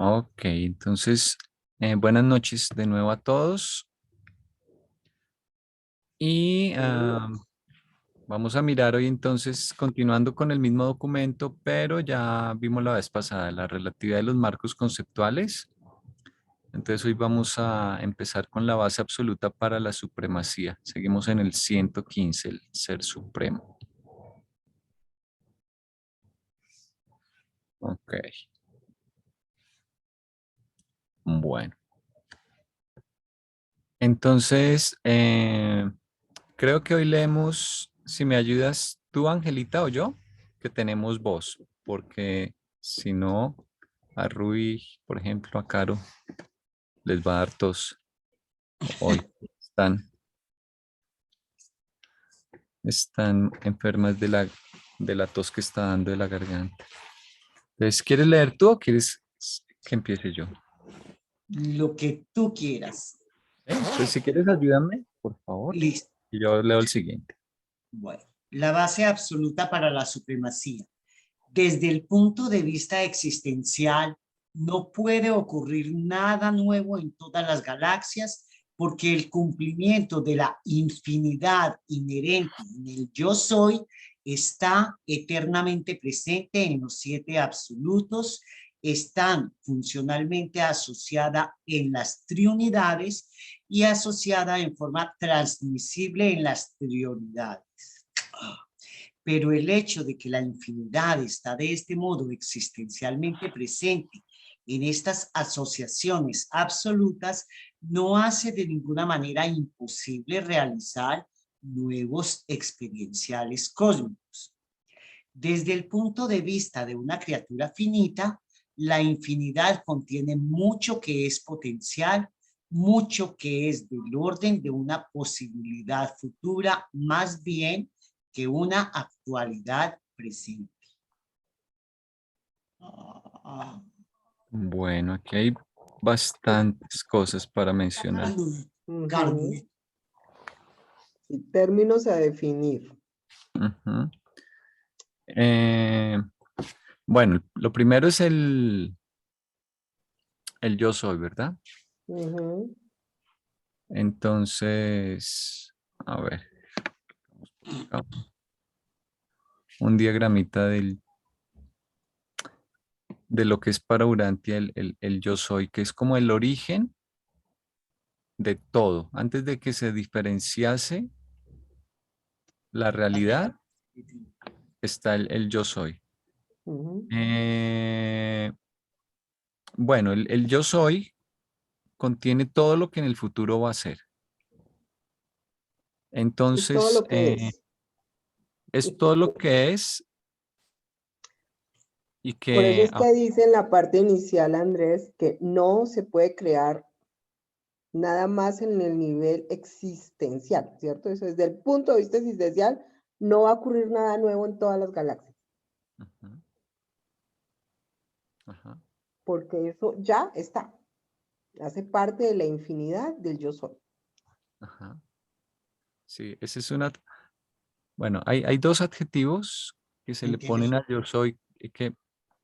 Ok, entonces, buenas noches de nuevo a todos y vamos a mirar hoy entonces, continuando con el mismo documento, pero ya vimos la vez pasada la relatividad de los marcos conceptuales. Entonces hoy vamos a empezar con la base absoluta para la supremacía. Seguimos en el 115, el ser supremo. Ok, bueno. Entonces, creo que hoy leemos, si me ayudas tú, Angelita, o yo, que tenemos voz, porque si no, a Rui, por ejemplo, a Caro, les va a dar tos hoy. Están enfermas de la tos que está dando de la garganta. Entonces, ¿quieres leer tú o quieres que empiece yo? Lo que tú quieras. Pues si quieres, ayúdame, por favor. Listo. Y yo leo el siguiente. Bueno, la base absoluta para la supremacía. Desde el punto de vista existencial, no puede ocurrir nada nuevo en todas las galaxias porque el cumplimiento de la infinidad inherente en el yo soy está eternamente presente en los 7 absolutos, están funcionalmente asociada en las triunidades y asociada en forma transmisible en las trionidades. Pero el hecho de que la infinidad está de este modo existencialmente presente en estas asociaciones absolutas no hace de ninguna manera imposible realizar nuevos experienciales cósmicos. Desde el punto de vista de una criatura finita, la infinidad contiene mucho que es potencial, mucho que es del orden de una posibilidad futura, más bien que una actualidad presente. Bueno, aquí hay bastantes cosas para mencionar. Ujú. Y términos a definir. Ujú. Eh, bueno, lo primero es el yo soy, ¿verdad? Ujú. Entonces, a ver, acá, un diagramita de lo que es para Urantia el yo soy, que es como el origen de todo. Antes de que se diferenciase la realidad, está el yo soy. Ujú. Eh, bueno, el yo soy contiene todo lo que en el futuro va a ser. Es todo Entonces, lo que es. es todo lo que es y Por eso que, es que dice en la parte inicial, Andrés, que no se puede crear nada más en el nivel existencial, ¿cierto? Eso desde el punto de vista existencial, no va a ocurrir nada nuevo en todas las galaxias, Ujú, ajá, porque eso ya está, hace parte de la infinidad del yo soy. ajá. Sí, ese es una, bueno, hay dos adjetivos que se le ponen a yo soy que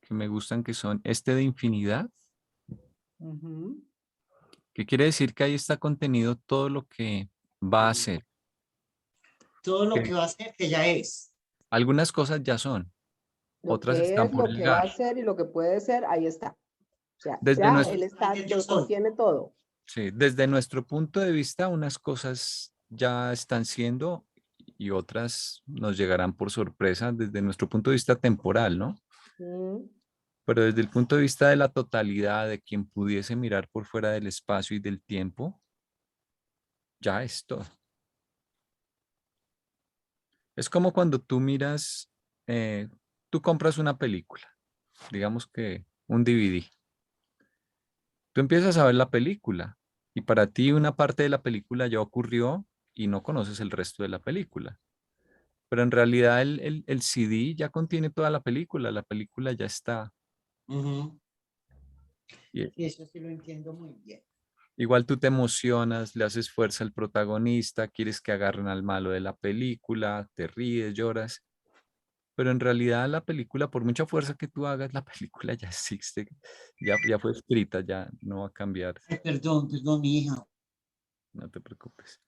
me gustan, que son este de infinidad, Ujú. que quiere decir que ahí está contenido todo lo que va a ser. Todo lo Que que va a ser que ya es. algunas cosas ya son, Lo otras que están es, por lo que va llegar. a ser y lo que puede ser, ahí está. O sea, Desde ya nuestro, él está, Yo soy. contiene todo. sí, desde nuestro punto de vista, unas cosas ya están siendo y otras nos llegarán por sorpresa desde nuestro punto de vista temporal, ¿no? Mm. Pero desde el punto de vista de la totalidad, de quien pudiese mirar por fuera del espacio y del tiempo, ya es todo. Es como cuando tú miras, tú compras una película, digamos que un DVD. Tú empiezas a ver la película y para ti una parte de la película ya ocurrió y no conoces el resto de la película. Pero en realidad el CD ya contiene toda la película ya está. Ujú. Y Y eso sí lo entiendo muy bien. igual tú te emocionas, le haces fuerza al protagonista, quieres que agarren al malo de la película, te ríes, lloras. pero en realidad la película, por mucha fuerza que tú hagas, la película ya existe, ya fue escrita, ya no va a cambiar, Ay, perdón, perdón, mi hija. no te preocupes.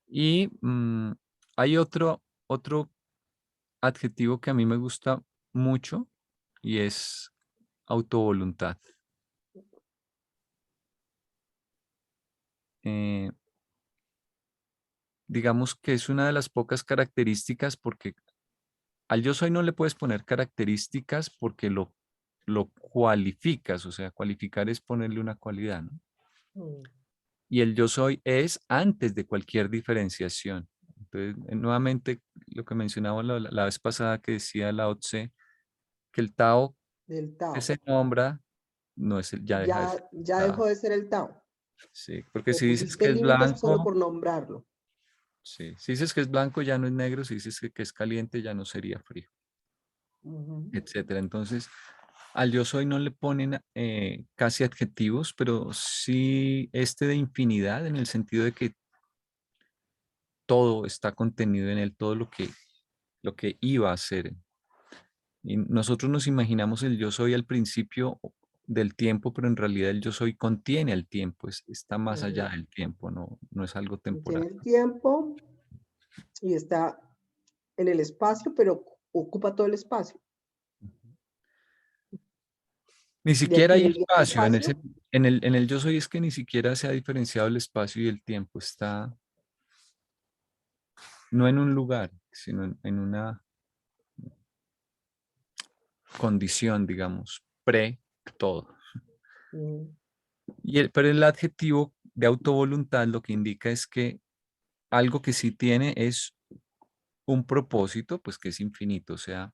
Y hay otro adjetivo que a mí me gusta mucho y es autovoluntad. Eh, digamos que es una de las pocas características porque al yo soy no le puedes poner características porque lo cualificas, o sea, cualificar es ponerle una cualidad, ¿no? Mm. Y el yo soy es antes de cualquier diferenciación. Entonces, nuevamente, lo que mencionaba la vez pasada que decía Lao Tse, que el Tao Del que Tao. se nombra no es ya deja de ser Ya Tao. dejó de ser el Tao. Sí, porque Le si dices pusiste que es límites solo blanco, por nombrarlo. sí, si dices que es blanco ya no es negro, si dices que es caliente ya no sería frío, Ujú. etcétera. Entonces, al yo soy no le ponen casi adjetivos, pero sí este de infinidad en el sentido de que todo está contenido en él, todo lo que iba a ser. Y nosotros nos imaginamos el yo soy al principio del tiempo, pero en realidad el yo soy contiene el tiempo, está más allá Ujú. del tiempo, no es algo temporal. Tiene el tiempo y está en el espacio, pero ocupa todo el espacio. Ni De siquiera aquí hay iría al espacio espacio. en el yo soy es que ni siquiera se ha diferenciado el espacio y el tiempo, está no en un lugar, sino en una condición, digamos, pre todo. Mm. Pero el adjetivo de autovoluntad lo que indica es que algo que sí tiene es un propósito, pues que es infinito, o sea,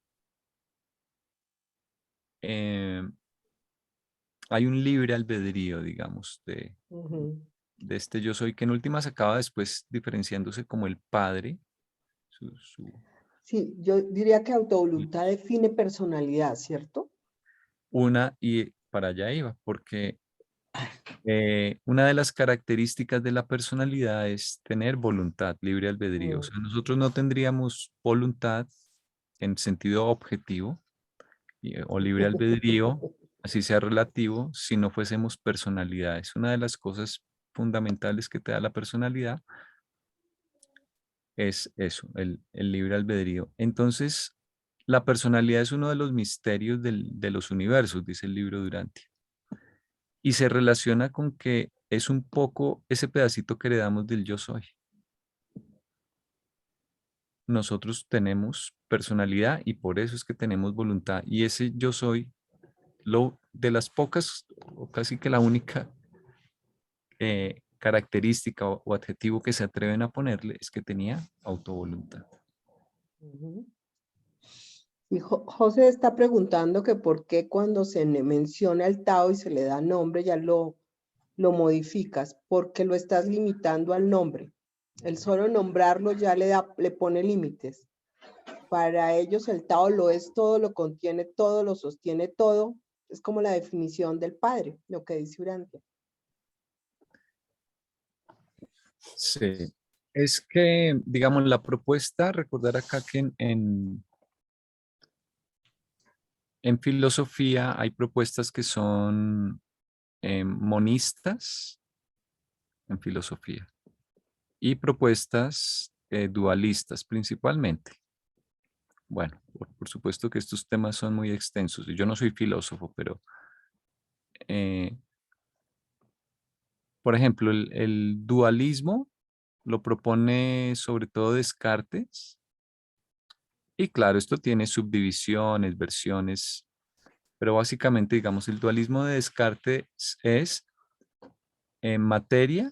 eh, hay un libre albedrío, digamos, Ujú. de este yo soy, que en últimas acaba después diferenciándose como el padre, su Sí, yo diría que autovoluntad define personalidad, ¿cierto? una y para allá iba, porque una de las características de la personalidad es tener voluntad, libre albedrío. O Mm. sea, nosotros no tendríamos voluntad en sentido objetivo o libre albedrío, así sea relativo, si no fuésemos personalidades. Una de las cosas fundamentales que te da la personalidad es eso, el libre albedrío. Entonces, la personalidad es uno de los misterios de los universos, dice el libro Durante. Y se relaciona con que es un poco ese pedacito que heredamos del yo soy. Nosotros tenemos personalidad y por eso es que tenemos voluntad. Y ese yo soy, lo de las pocas, o casi que la única característica o adjetivo que se atreven a ponerle es que tenía autovoluntad. Ujú. Y José está preguntando que por qué cuando se menciona el Tao y se le da nombre ya lo modificas, porque lo estás limitando al nombre. El solo nombrarlo ya le pone límites. Para ellos el Tao lo es todo, lo contiene todo, lo sostiene todo. Es como la definición del Padre, lo que dice Urantia. Sí. Es que, digamos, la propuesta, recordar acá que en filosofía hay propuestas que son monistas en filosofía y propuestas dualistas principalmente. Bueno, por supuesto que estos temas son muy extensos. Yo no soy filósofo, pero, eh, por ejemplo, el dualismo lo propone sobre todo Descartes. Y claro, esto tiene subdivisiones, versiones, pero básicamente, digamos, el dualismo de Descartes es materia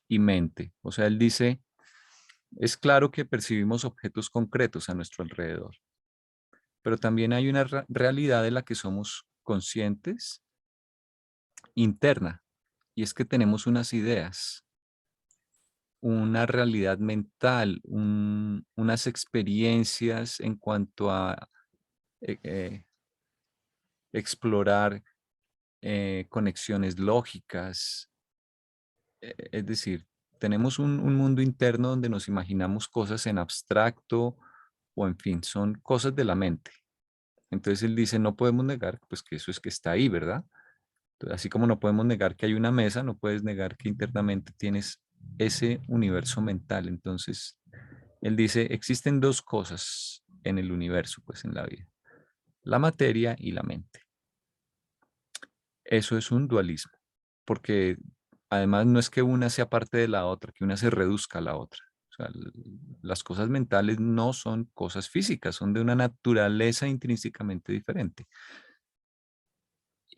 y mente. O sea, él dice, es claro que percibimos objetos concretos a nuestro alrededor, pero también hay una realidad de la que somos conscientes interna, y es que tenemos unas ideas, una realidad mental, unas experiencias en cuanto a eh, eh, explorar conexiones lógicas. Es decir, tenemos un mundo interno donde nos imaginamos cosas en abstracto o en fin, son cosas de la mente. Entonces él dice, no podemos negar pues que eso es que está ahí, ¿verdad? Entonces, así como no podemos negar que hay una mesa, no puedes negar que internamente tienes ese universo mental. Entonces, él dice, existen dos cosas en el universo, pues en la vida, la materia y la mente. Eso es un dualismo, porque además no es que una sea parte de la otra, que una se reduzca a la otra. O sea, las cosas mentales no son cosas físicas, son de una naturaleza intrínsecamente diferente.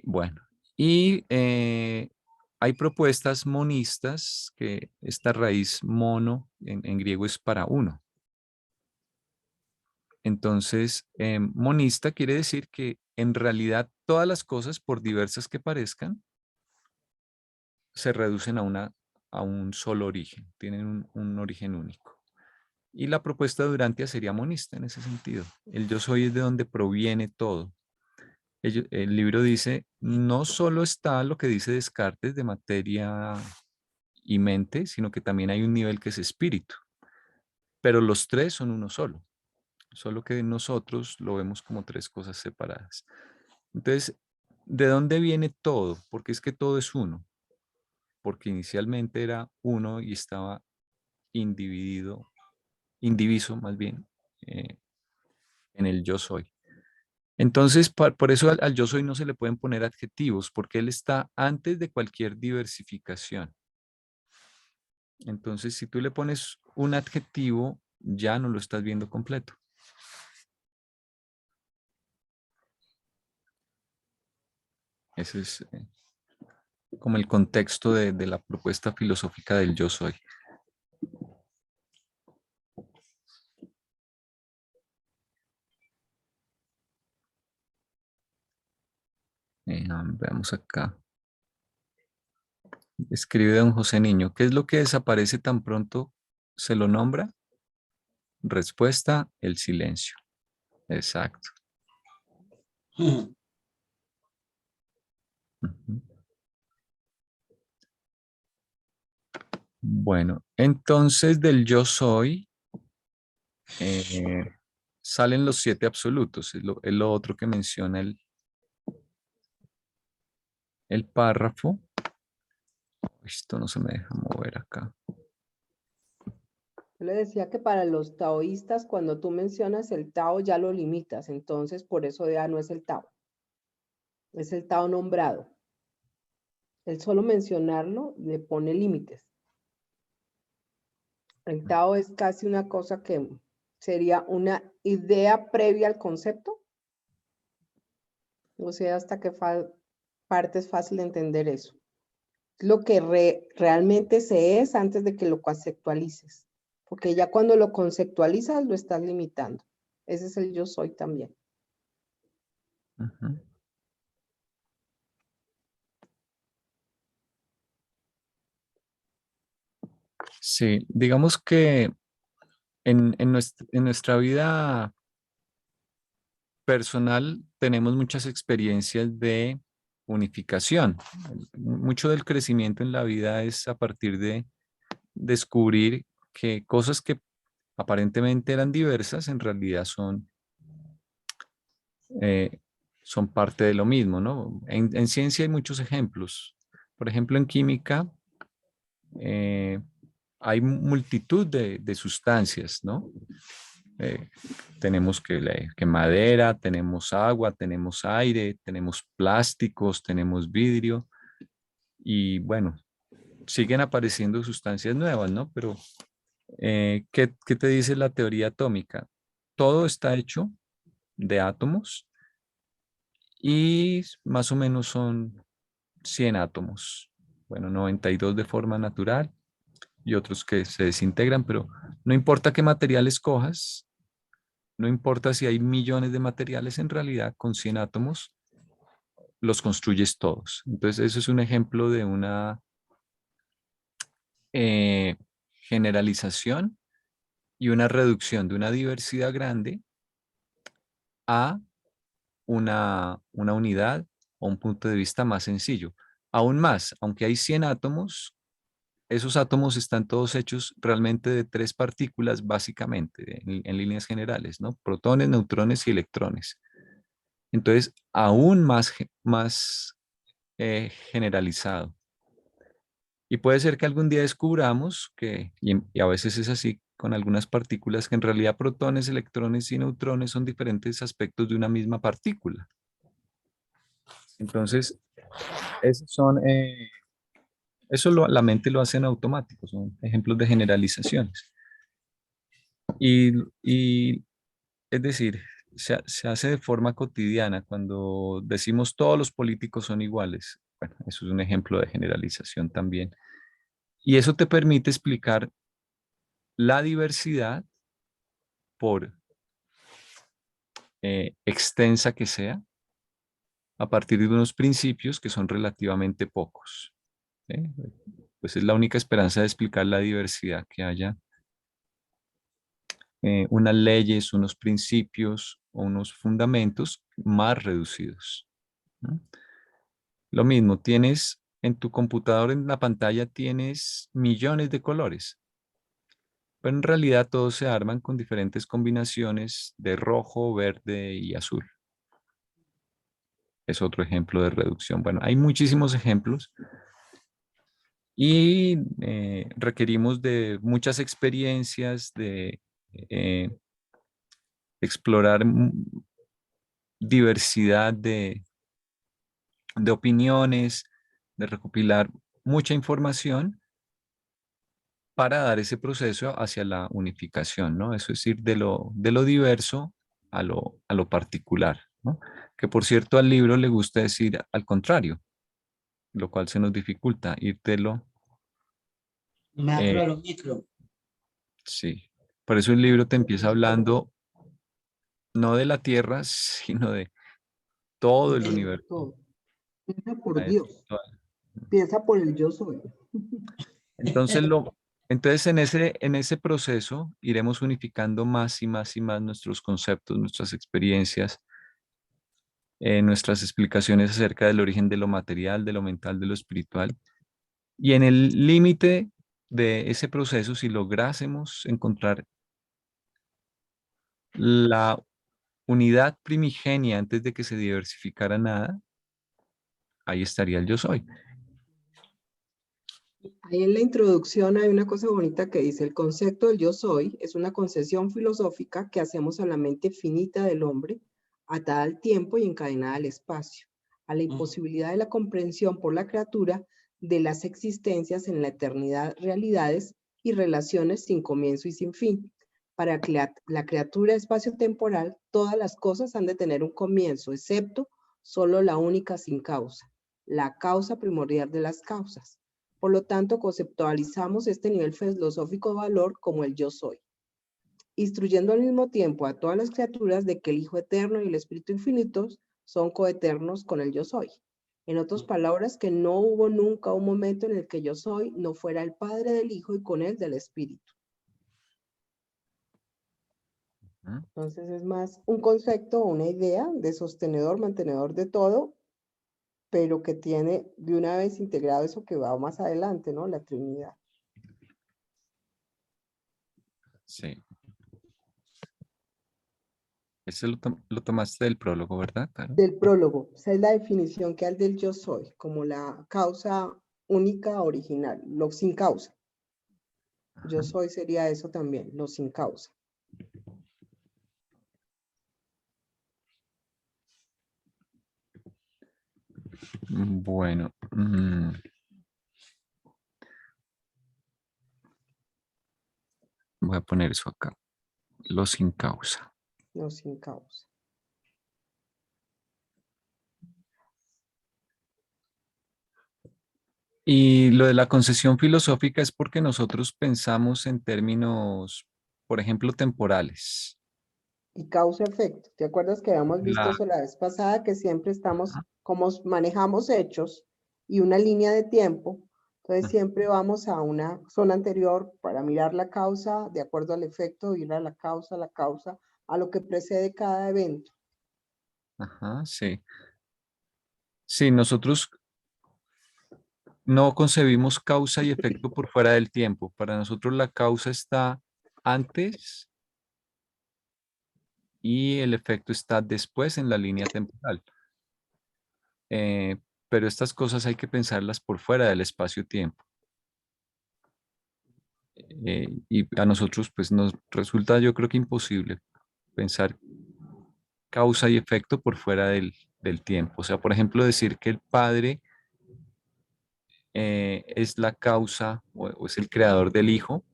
Bueno, y hay propuestas monistas que esta raíz mono en griego es para uno. Entonces, monista quiere decir que en realidad todas las cosas, por diversas que parezcan, se reducen a un solo origen, tienen un origen único. Y la propuesta de Durantia sería monista en ese sentido. El yo soy es de donde proviene todo. El libro dice, no solo está lo que dice Descartes de materia y mente, sino que también hay un nivel que es espíritu. Pero los tres son uno solo, solo que nosotros lo vemos como tres cosas separadas. Entonces, ¿de dónde viene todo? Porque es que todo es uno, porque inicialmente era uno y estaba indiviso más bien, eh, en el yo soy. Entonces, por eso al yo soy no se le pueden poner adjetivos, porque él está antes de cualquier diversificación. Entonces, si tú le pones un adjetivo, ya no lo estás viendo completo. Ese es como el contexto de la propuesta filosófica del yo soy. Veamos acá. Escribe don José Niño. ¿Qué es lo que desaparece tan pronto se lo nombra? Respuesta, el silencio. Exacto. Ujú. Bueno, entonces del yo soy salen los 7 absolutos. Es lo otro que menciona el párrafo. Esto no se me deja mover acá. Yo le decía que para los taoístas, cuando tú mencionas el Tao, ya lo limitas. Entonces, por eso ya no es el Tao. Es el Tao nombrado. El solo mencionarlo le pone límites. El Tao es casi una cosa que sería una idea previa al concepto. O sea, hasta qué parte es fácil de entender eso. Lo que realmente se es antes de que lo conceptualices. Porque ya cuando lo conceptualizas, lo estás limitando. Ese es el yo soy también. Ujú. Sí, digamos que en nuestra vida personal tenemos muchas experiencias de unificación. Mucho del crecimiento en la vida es a partir de descubrir que cosas que aparentemente eran diversas en realidad eh, son parte de lo mismo, ¿no? En ciencia hay muchos ejemplos. Por ejemplo, en química eh, hay multitud de sustancias, ¿no? Eh, tenemos que madera, tenemos agua, tenemos aire, tenemos plásticos, tenemos vidrio y bueno, siguen apareciendo sustancias nuevas, ¿no? Pero ¿qué te dice la teoría atómica? Todo está hecho de átomos y más o menos son 100 átomos. Bueno, 92 de forma natural y otros que se desintegran, pero no importa qué material escojas, no importa si hay millones de materiales, en realidad con 100 átomos los construyes todos. Entonces, eso es un ejemplo de una eh, generalización y una reducción de una diversidad grande a una unidad o un punto de vista más sencillo. Aún más, aunque hay 100 átomos, esos átomos están todos hechos realmente de 3 partículas, básicamente, en líneas generales, ¿no? Protones, neutrones y electrones. Entonces, aún más generalizado. Y puede ser que algún día descubramos que, y a veces es así con algunas partículas, que en realidad protones, electrones y neutrones son diferentes aspectos de una misma partícula. Entonces, esos son, la mente lo hace en automático, son ejemplos de generalizaciones. Y es decir, se hace de forma cotidiana cuando decimos todos los políticos son iguales. Bueno, eso es un ejemplo de generalización también. Y eso te permite explicar la diversidad, por extensa que sea, a partir de unos principios que son relativamente pocos. ¿Sí? Pues es la única esperanza de explicar la diversidad, que haya unas leyes, unos principios o unos fundamentos más reducidos, ¿no? Lo mismo, tienes en tu computador, en la pantalla, tienes millones de colores, pero en realidad todos se arman con diferentes combinaciones de rojo, verde y azul. Es otro ejemplo de reducción. Bueno, hay muchísimos ejemplos y requerimos de muchas experiencias, de eh, explorar diversidad de opiniones, de recopilar mucha información para dar ese proceso hacia la unificación, ¿no? Eso es ir de lo diverso a lo particular, ¿no? Que por cierto al libro le gusta decir al contrario, lo cual se nos dificulta ir de lo, Macro eh, a lo micro. sí. Por eso el libro te empieza hablando no de la Tierra, sino de todo el De universo. todo. Empieza por A eso, Dios, empieza por el yo soy. Entonces, entonces en ese proceso iremos unificando más y más y más nuestros conceptos, nuestras experiencias, nuestras explicaciones acerca del origen de lo material, de lo mental, de lo espiritual. Y en el límite de ese proceso, si lográsemos encontrar la unidad primigenia antes de que se diversificara nada, ahí estaría el yo soy. Ahí en la introducción hay una cosa bonita que dice, el concepto del yo soy es una concesión filosófica que hacemos a la mente finita del hombre, atada al tiempo y encadenada al espacio, a la imposibilidad de la comprensión por la criatura de las existencias en la eternidad, realidades y relaciones sin comienzo y sin fin. Para la criatura espacio-temporal, todas las cosas han de tener un comienzo, excepto solo la única sin causa, la causa primordial de las causas. Por lo tanto, conceptualizamos este nivel filosófico de valor como el yo soy, instruyendo al mismo tiempo a todas las criaturas de que el Hijo Eterno y el Espíritu Infinito son coeternos con el yo soy. En otras palabras, que no hubo nunca un momento en el que yo soy no fuera el Padre del Hijo y con él del Espíritu. ¿No? Entonces es más un concepto, una idea de sostenedor, mantenedor de todo, pero que tiene de una vez integrado eso que va más adelante, ¿no? La Trinidad. Sí. Ese lo tomaste del prólogo, ¿verdad, Caro? Del prólogo. Esa es la definición que hay del yo soy, como la causa única original, lo sin causa. Yo soy sería eso también, lo sin causa. Bueno, voy a poner eso acá. Lo sin causa. Lo sin causa. Y lo de la concesión filosófica es porque nosotros pensamos en términos, por ejemplo, temporales. Y causa-efecto. ¿Te acuerdas que habíamos visto La- eso la vez pasada? Que siempre estamos, como manejamos hechos y una línea de tiempo, entonces siempre vamos a una zona anterior para mirar la causa, de acuerdo al efecto, ir a la causa, a lo que precede cada evento. Ajá, sí. Sí, nosotros no concebimos causa y efecto por fuera del tiempo. Para nosotros la causa está antes y el efecto está después en la línea temporal. Eh, pero estas cosas hay que pensarlas por fuera del espacio-tiempo. Y a nosotros pues nos resulta, yo creo que imposible pensar causa y efecto por fuera del tiempo. O sea, por ejemplo, decir que el padre es la causa o es el creador del hijo,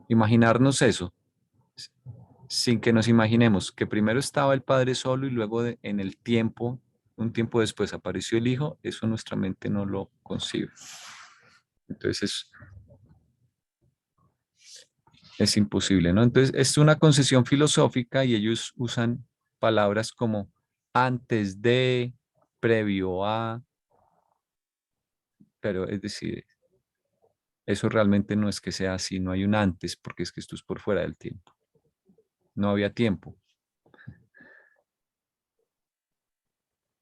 imaginarnos eso, sin que nos imaginemos que primero estaba el padre solo y luego en el tiempo, un tiempo después apareció el hijo, eso nuestra mente no lo concibe. Entonces es imposible, ¿no? Entonces es una concesión filosófica y ellos usan palabras como antes de, previo a, pero es decir, eso realmente no es que sea así, no hay un antes, porque es que esto es por fuera del tiempo. No había tiempo.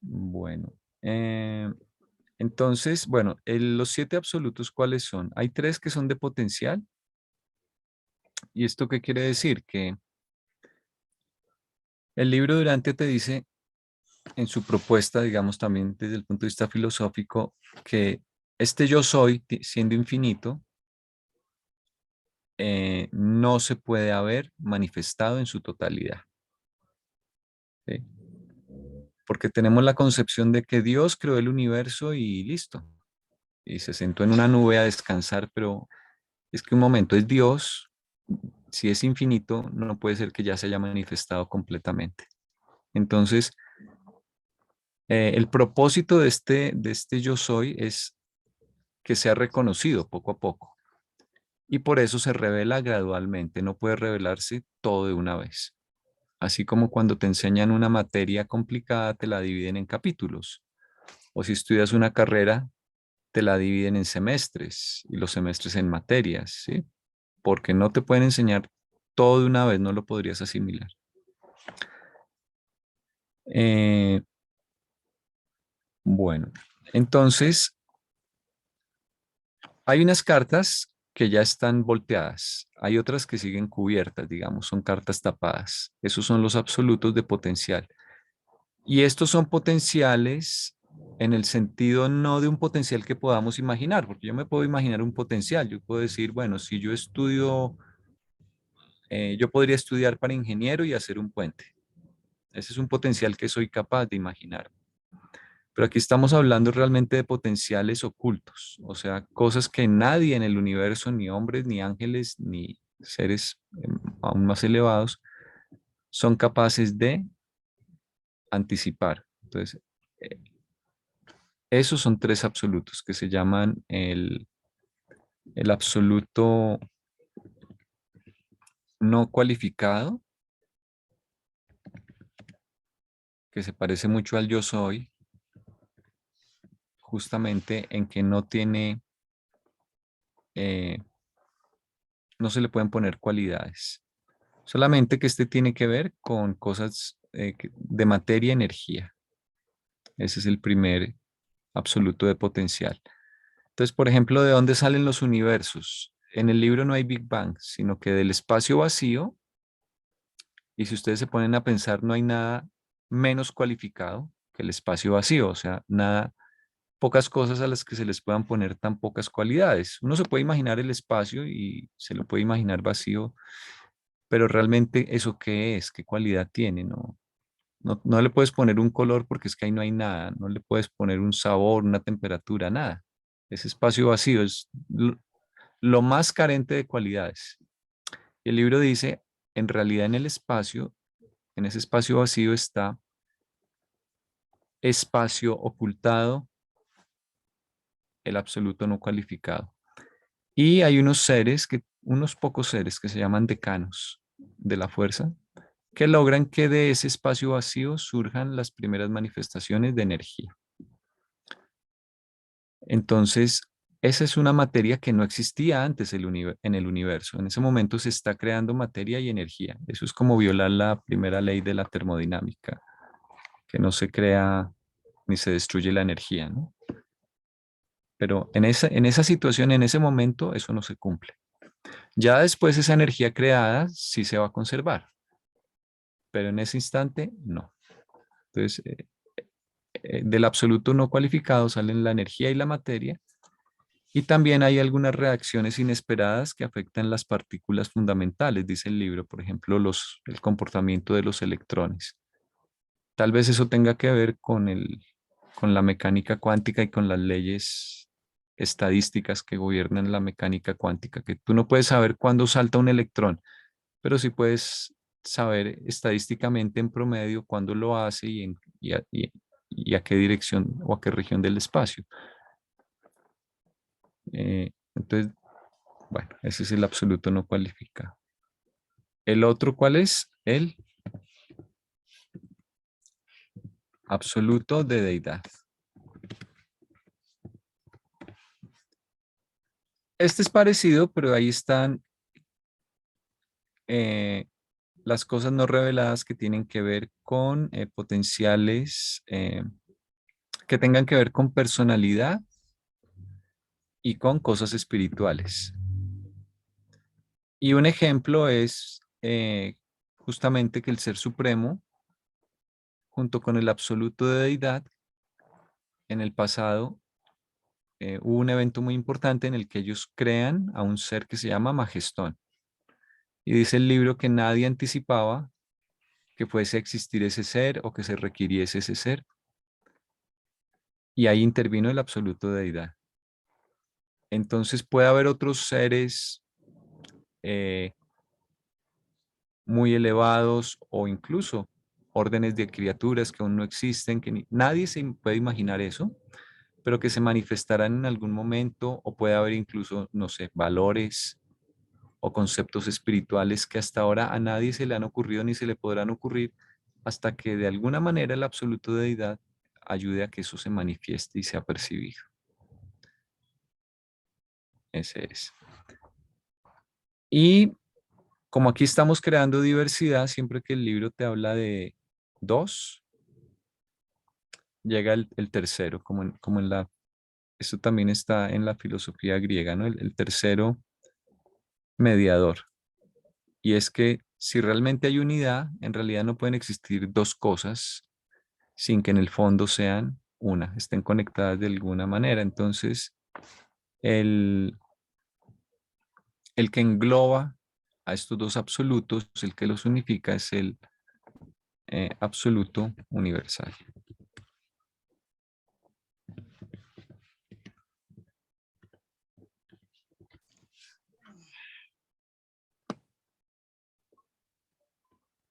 Bueno, entonces, bueno, los 7 absolutos, ¿cuáles son? Hay 3 que son de potencial. ¿Y esto qué quiere decir? Que el libro Durante te dice en su propuesta, digamos también desde el punto de vista filosófico, que este yo soy, siendo infinito, no se puede haber manifestado en su totalidad. ¿Sí? Porque tenemos la concepción de que Dios creó el universo y listo. Y se sentó en una nube a descansar, pero es que un momento es Dios, si es infinito, no puede ser que ya se haya manifestado completamente. Entonces, el propósito de este yo soy es que sea reconocido poco a poco. Y por eso se revela gradualmente, no puede revelarse todo de una vez. Así como cuando te enseñan una materia complicada, te la dividen en capítulos. O si estudias una carrera, te la dividen en semestres y los semestres en materias, ¿sí? Porque no te pueden enseñar todo de una vez, no lo podrías asimilar. Eh, bueno, entonces hay unas cartas que ya están volteadas, hay otras que siguen cubiertas, digamos, son cartas tapadas. Esos son los absolutos de potencial. Y estos son potenciales en el sentido no de un potencial que podamos imaginar, porque yo me puedo imaginar un potencial, yo puedo decir, bueno, si yo estudio, yo podría estudiar para ingeniero y hacer un puente. Ese es un potencial que soy capaz de imaginar. Pero aquí estamos hablando realmente de potenciales ocultos, o sea, cosas que nadie en el universo, ni hombres, ni ángeles, ni seres aún más elevados, son capaces de anticipar. Entonces, eh, esos son 3 absolutos que se llaman el absoluto no cualificado, que se parece mucho al yo soy, justamente en que no tiene, eh, no se le pueden poner cualidades. Solamente que este tiene que ver con cosas de materia y energía. Ese es el primer absoluto de potencial. Entonces, por ejemplo, ¿de dónde salen los universos? En el libro no hay Big Bang, sino que del espacio vacío, y si ustedes se ponen a pensar, no hay nada menos cualificado que el espacio vacío, o sea, nada, pocas cosas a las que se les puedan poner tan pocas cualidades. Uno se puede imaginar el espacio y se lo puede imaginar vacío, pero realmente eso qué es, qué cualidad tiene, ¿no? No le puedes poner un color porque es que ahí no hay nada, no le puedes poner un sabor, una temperatura, nada. Ese espacio vacío es lo más carente de cualidades. Y el libro dice, en realidad en el espacio, en ese espacio vacío está espacio ocultado, el absoluto no cualificado. Y hay unos pocos seres que se llaman decanos de la fuerza, que logran que de ese espacio vacío surjan las primeras manifestaciones de energía. Entonces, esa es una materia que no existía antes en el universo. En ese momento se está creando materia y energía. Eso es como violar la primera ley de la termodinámica, que no se crea ni se destruye la energía, ¿no? Pero en esa situación, en ese momento, eso no se cumple. Ya después esa energía creada sí se va a conservar, pero en ese instante no. Entonces, del absoluto no cualificado salen la energía y la materia, y también hay algunas reacciones inesperadas que afectan las partículas fundamentales, dice el libro, por ejemplo, el comportamiento de los electrones. Tal vez eso tenga que ver con la mecánica cuántica y con las leyes estadísticas que gobiernan la mecánica cuántica, que tú no puedes saber cuándo salta un electrón, pero sí puedes saber estadísticamente en promedio cuándo lo hace y a qué dirección o a qué región del espacio. Entonces, bueno, ese es el absoluto no cualificado. ¿El otro cuál es? El absoluto de deidad. Este es parecido, pero ahí están eh, las cosas no reveladas que tienen que ver con potenciales que tengan que ver con personalidad y con cosas espirituales. Y un ejemplo es justamente que el Ser Supremo, junto con el absoluto de deidad, en el pasado hubo un evento muy importante en el que ellos crean a un ser que se llama Magestón. Y dice el libro que nadie anticipaba que fuese a existir ese ser o que se requiriese ese ser. Y ahí intervino el absoluto de deidad. Entonces puede haber otros seres eh, muy elevados o incluso órdenes de criaturas que aún no existen, que nadie se puede imaginar eso, pero que se manifestarán en algún momento, o puede haber incluso, no sé, valores o conceptos espirituales que hasta ahora a nadie se le han ocurrido ni se le podrán ocurrir hasta que de alguna manera el absoluto de deidad ayude a que eso se manifieste y sea percibido. Ese es. Y como aquí estamos creando diversidad, siempre que el libro te habla de dos, llega el tercero, como en esto también está en la filosofía griega, ¿no? El tercero mediador. Y es que si realmente hay unidad, en realidad no pueden existir dos cosas sin que en el fondo sean una, estén conectadas de alguna manera. Entonces, el, el que engloba a estos dos absolutos, el que los unifica, es el absoluto universal.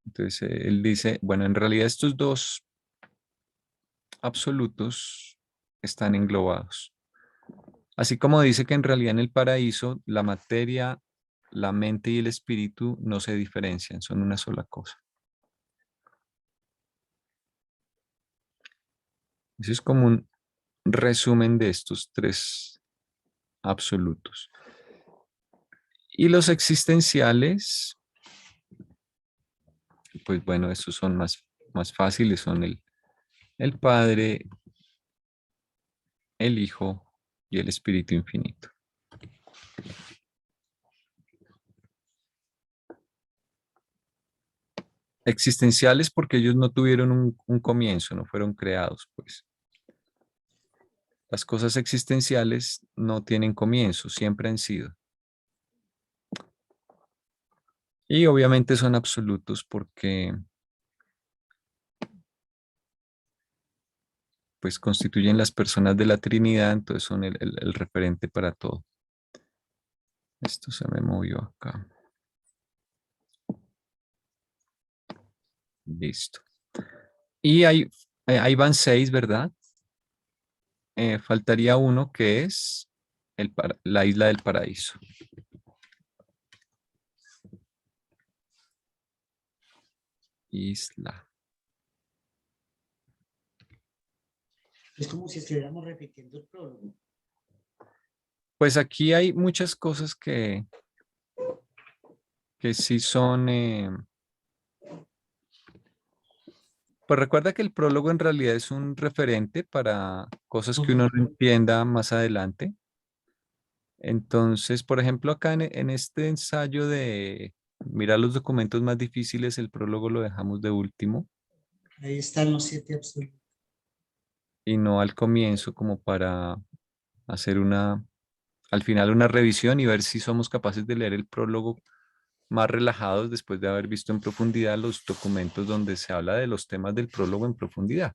Entonces, él dice, bueno, en realidad estos dos absolutos están englobados. Así como dice que en realidad en el paraíso la materia, la mente y el espíritu no se diferencian, son una sola cosa. Eso es como un resumen de estos tres absolutos. Y los existenciales, pues bueno, estos son más fáciles, son el Padre, el Hijo y el Espíritu Infinito. Existenciales porque ellos no tuvieron un comienzo, no fueron creados, pues. Las cosas existenciales no tienen comienzo, siempre han sido. Y obviamente son absolutos porque pues constituyen las personas de la Trinidad, entonces son el referente para todo. Esto se me movió acá. Listo. Y ahí van 6, ¿verdad? Faltaría uno que es la isla del paraíso. Isla. Es como si estuviéramos repitiendo el prólogo. Pues aquí hay muchas cosas que sí son Pues recuerda que el prólogo en realidad es un referente para cosas que uno no entienda más adelante. Entonces, por ejemplo, acá en este ensayo de mirar los documentos más difíciles, el prólogo lo dejamos de último Ahí están los 7 absolutos. y no al comienzo como para hacer al final una revisión y ver si somos capaces de leer el prólogo más relajados después de haber visto en profundidad los documentos donde se habla de los temas del prólogo en profundidad.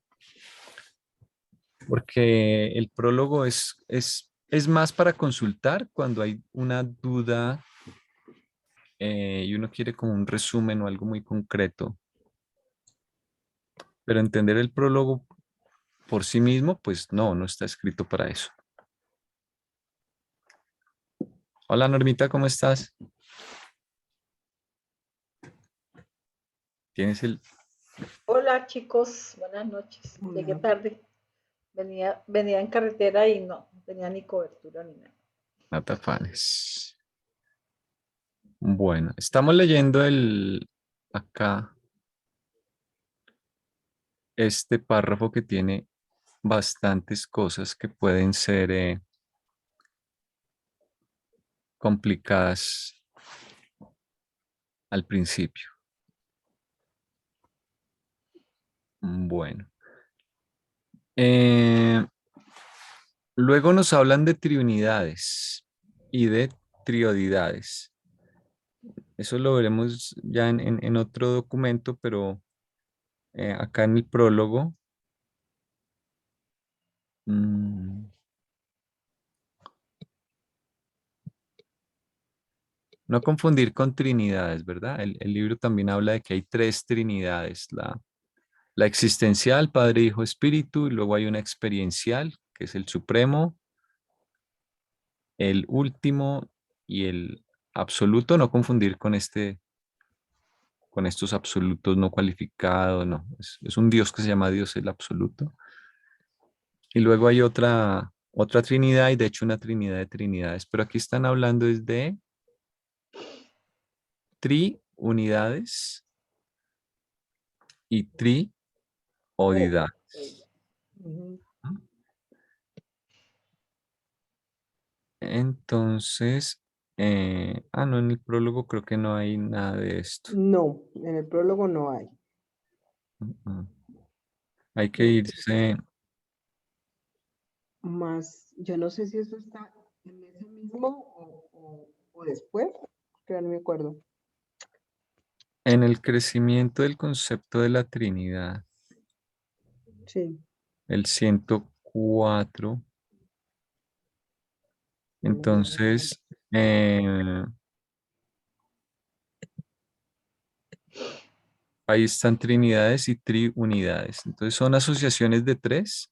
Porque el prólogo es más para consultar cuando hay una duda y uno quiere como un resumen o algo muy concreto. Pero entender el prólogo por sí mismo, pues no está escrito para eso. Hola Normita, ¿cómo estás? ¿Tienes el... Hola chicos, buenas noches. Llegué Hola. tarde. Venía en carretera y no tenía ni cobertura ni nada. No te afanes. Bueno, estamos leyendo acá este párrafo que tiene bastantes cosas que pueden ser complicadas al principio. Bueno. Eh, Luego nos hablan de triunidades y de triodidades. Eso lo veremos ya en otro documento, pero acá en el prólogo. mm, no confundir con trinidades, ¿verdad? El libro también habla de que hay tres trinidades. La existencial, Padre, Hijo, Espíritu, y luego hay una experiencial, que es el supremo, el último y el absoluto, no confundir con estos absolutos no cualificados, no, es un Dios que se llama Dios el absoluto. Y luego hay otra Trinidad y de hecho una Trinidad de Trinidades, pero aquí están hablando es de triunidades y Oh, triodidad. Ujú. Entonces, no, en el prólogo creo que no hay nada de esto. No, en el prólogo no hay. Mm, mm. Hay que No. irse Más, yo no sé si eso está en ese mismo o después, que no me acuerdo. en el crecimiento del concepto de la Trinidad, Sí, el 104. déjame mirar. Entonces, eh, ahí están trinidades y triunidades. Entonces, son asociaciones de tres.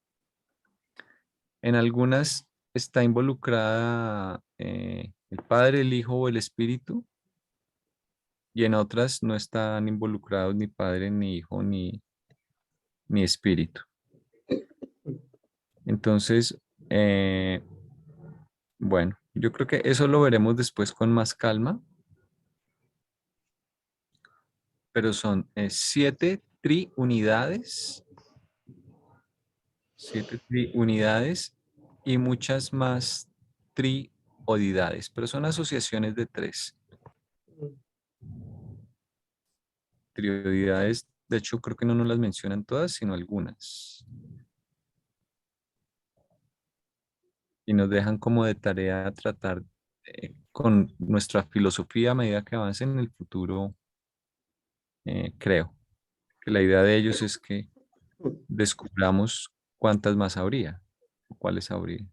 En algunas está involucrada el Padre, el Hijo o el Espíritu, y en otras no están involucrados ni Padre, ni Hijo, ni Espíritu. Entonces, eh, bueno, yo creo que eso lo veremos después con más calma, pero son 7 triunidades y muchas más triodidades, pero son asociaciones de tres. Triodidades, de hecho, creo que no nos las mencionan todas, sino algunas. Y nos dejan como de tarea tratar con nuestra filosofía a medida que avance en el futuro, creo que la idea de ellos es que descubramos cuántas más habría, o cuáles habría.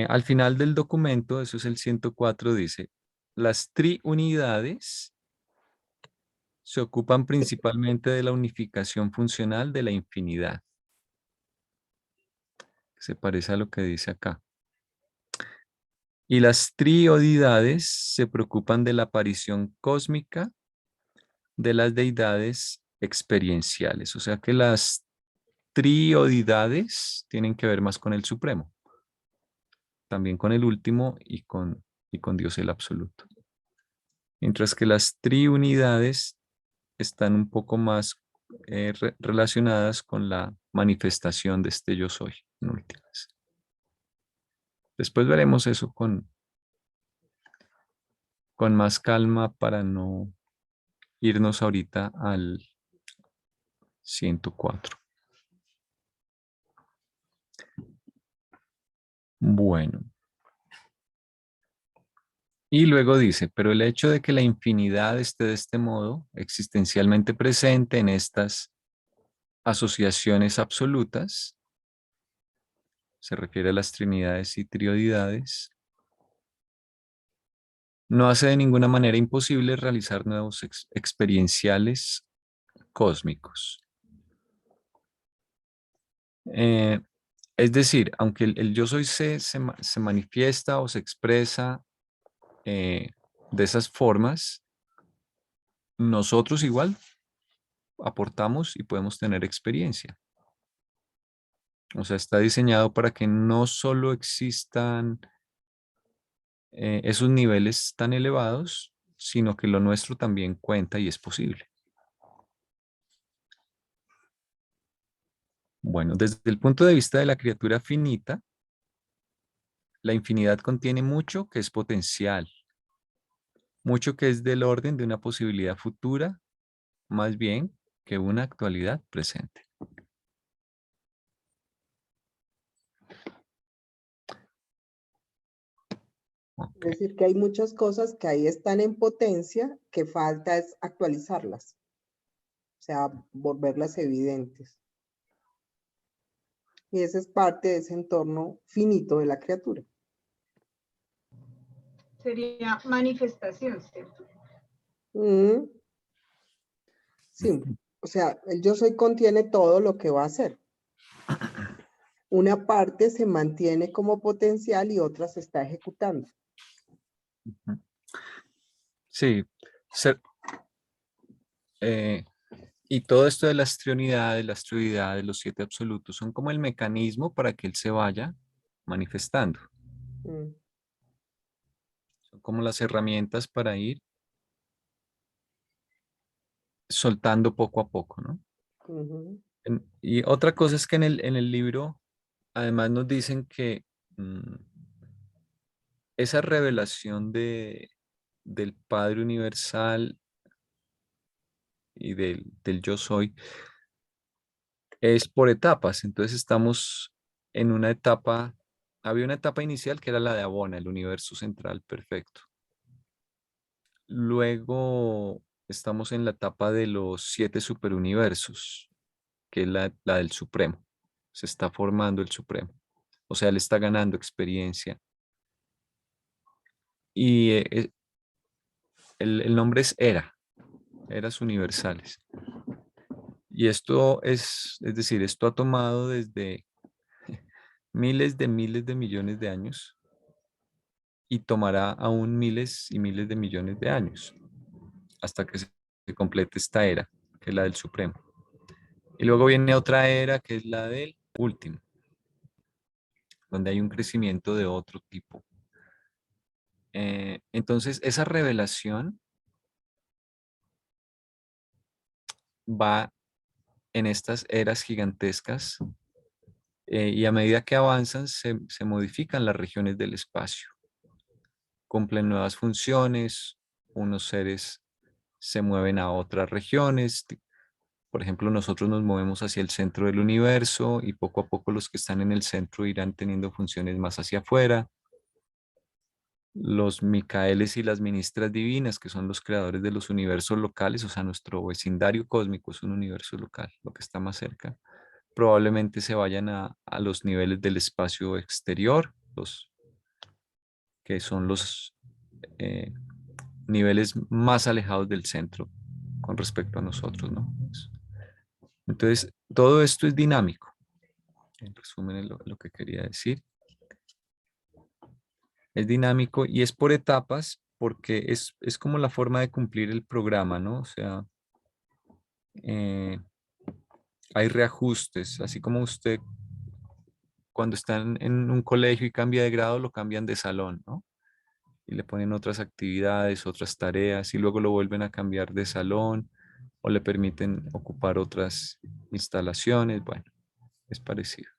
Al final del documento, eso es el 104, dice, las triunidades se ocupan principalmente de la unificación funcional de la infinidad, que se parece a lo que dice acá. Y las triodidades se preocupan de la aparición cósmica de las deidades experienciales. O sea que las triodidades tienen que ver más con el Supremo, también con el último y con Dios el absoluto. Mientras que las triunidades están un poco más relacionadas con la manifestación de este yo soy, en últimas. Después veremos eso con más calma para no irnos ahorita al 104. Bueno. Y luego dice, pero el hecho de que la infinidad esté de este modo, existencialmente presente en estas asociaciones absolutas, se refiere a las trinidades y trioidades, no hace de ninguna manera imposible realizar nuevos experienciales cósmicos. Eh, es decir, aunque el yo soy se manifiesta o se expresa de esas formas, nosotros igual aportamos y podemos tener experiencia. O sea, está diseñado para que no solo existan esos niveles tan elevados, sino que lo nuestro también cuenta y es posible. Bueno, desde el punto de vista de la criatura finita, la infinidad contiene mucho que es potencial, mucho que es del orden de una posibilidad futura, más bien que una actualidad presente. Ok. Es decir, que hay muchas cosas que ahí están en potencia, que falta es actualizarlas, o sea, volverlas evidentes. Y ese es parte de ese entorno finito de la criatura. Sería manifestación, ¿cierto? Sí, o sea, el yo soy contiene todo lo que va a hacer. Una parte se mantiene como potencial y otra se está ejecutando. Sí, y todo esto de las trionidades, las trioidades, los 7 absolutos, son como el mecanismo para que él se vaya manifestando. Mm. Son como las herramientas para ir soltando poco a poco, ¿no? Ujú. Y otra cosa es que en el libro, además nos dicen que esa revelación del Padre Universal y del yo soy es por etapas. Entonces estamos en una etapa, había una etapa inicial que era la de Abona, el universo central perfecto. Luego estamos en la etapa de los 7 superuniversos, que es la del Supremo. Se está formando el Supremo. O sea, él está ganando experiencia. Y el nombre es Eras universales. Y esto es decir, esto ha tomado desde miles de millones de años y tomará aún miles y miles de millones de años hasta que se complete esta era, que es la del Supremo. Y luego viene otra era que es la del último, donde hay un crecimiento de otro tipo. Entonces, esa revelación va en estas eras gigantescas y a medida que avanzan se modifican las regiones del espacio, cumplen nuevas funciones, unos seres se mueven a otras regiones. Por ejemplo, nosotros nos movemos hacia el centro del universo y poco a poco los que están en el centro irán teniendo funciones más hacia afuera. Los Micaeles y las ministras divinas, que son los creadores de los universos locales, o sea, nuestro vecindario cósmico es un universo local, lo que está más cerca, probablemente se vayan a los niveles del espacio exterior, que son los niveles más alejados del centro con respecto a nosotros, ¿no? Entonces, todo esto es dinámico. En resumen, es lo que quería decir. Es dinámico y es por etapas porque es como la forma de cumplir el programa, ¿no? O sea, hay reajustes, así como usted cuando está en un colegio y cambia de grado, lo cambian de salón, ¿no? Y le ponen otras actividades, otras tareas y luego lo vuelven a cambiar de salón o le permiten ocupar otras instalaciones. Bueno, es parecido.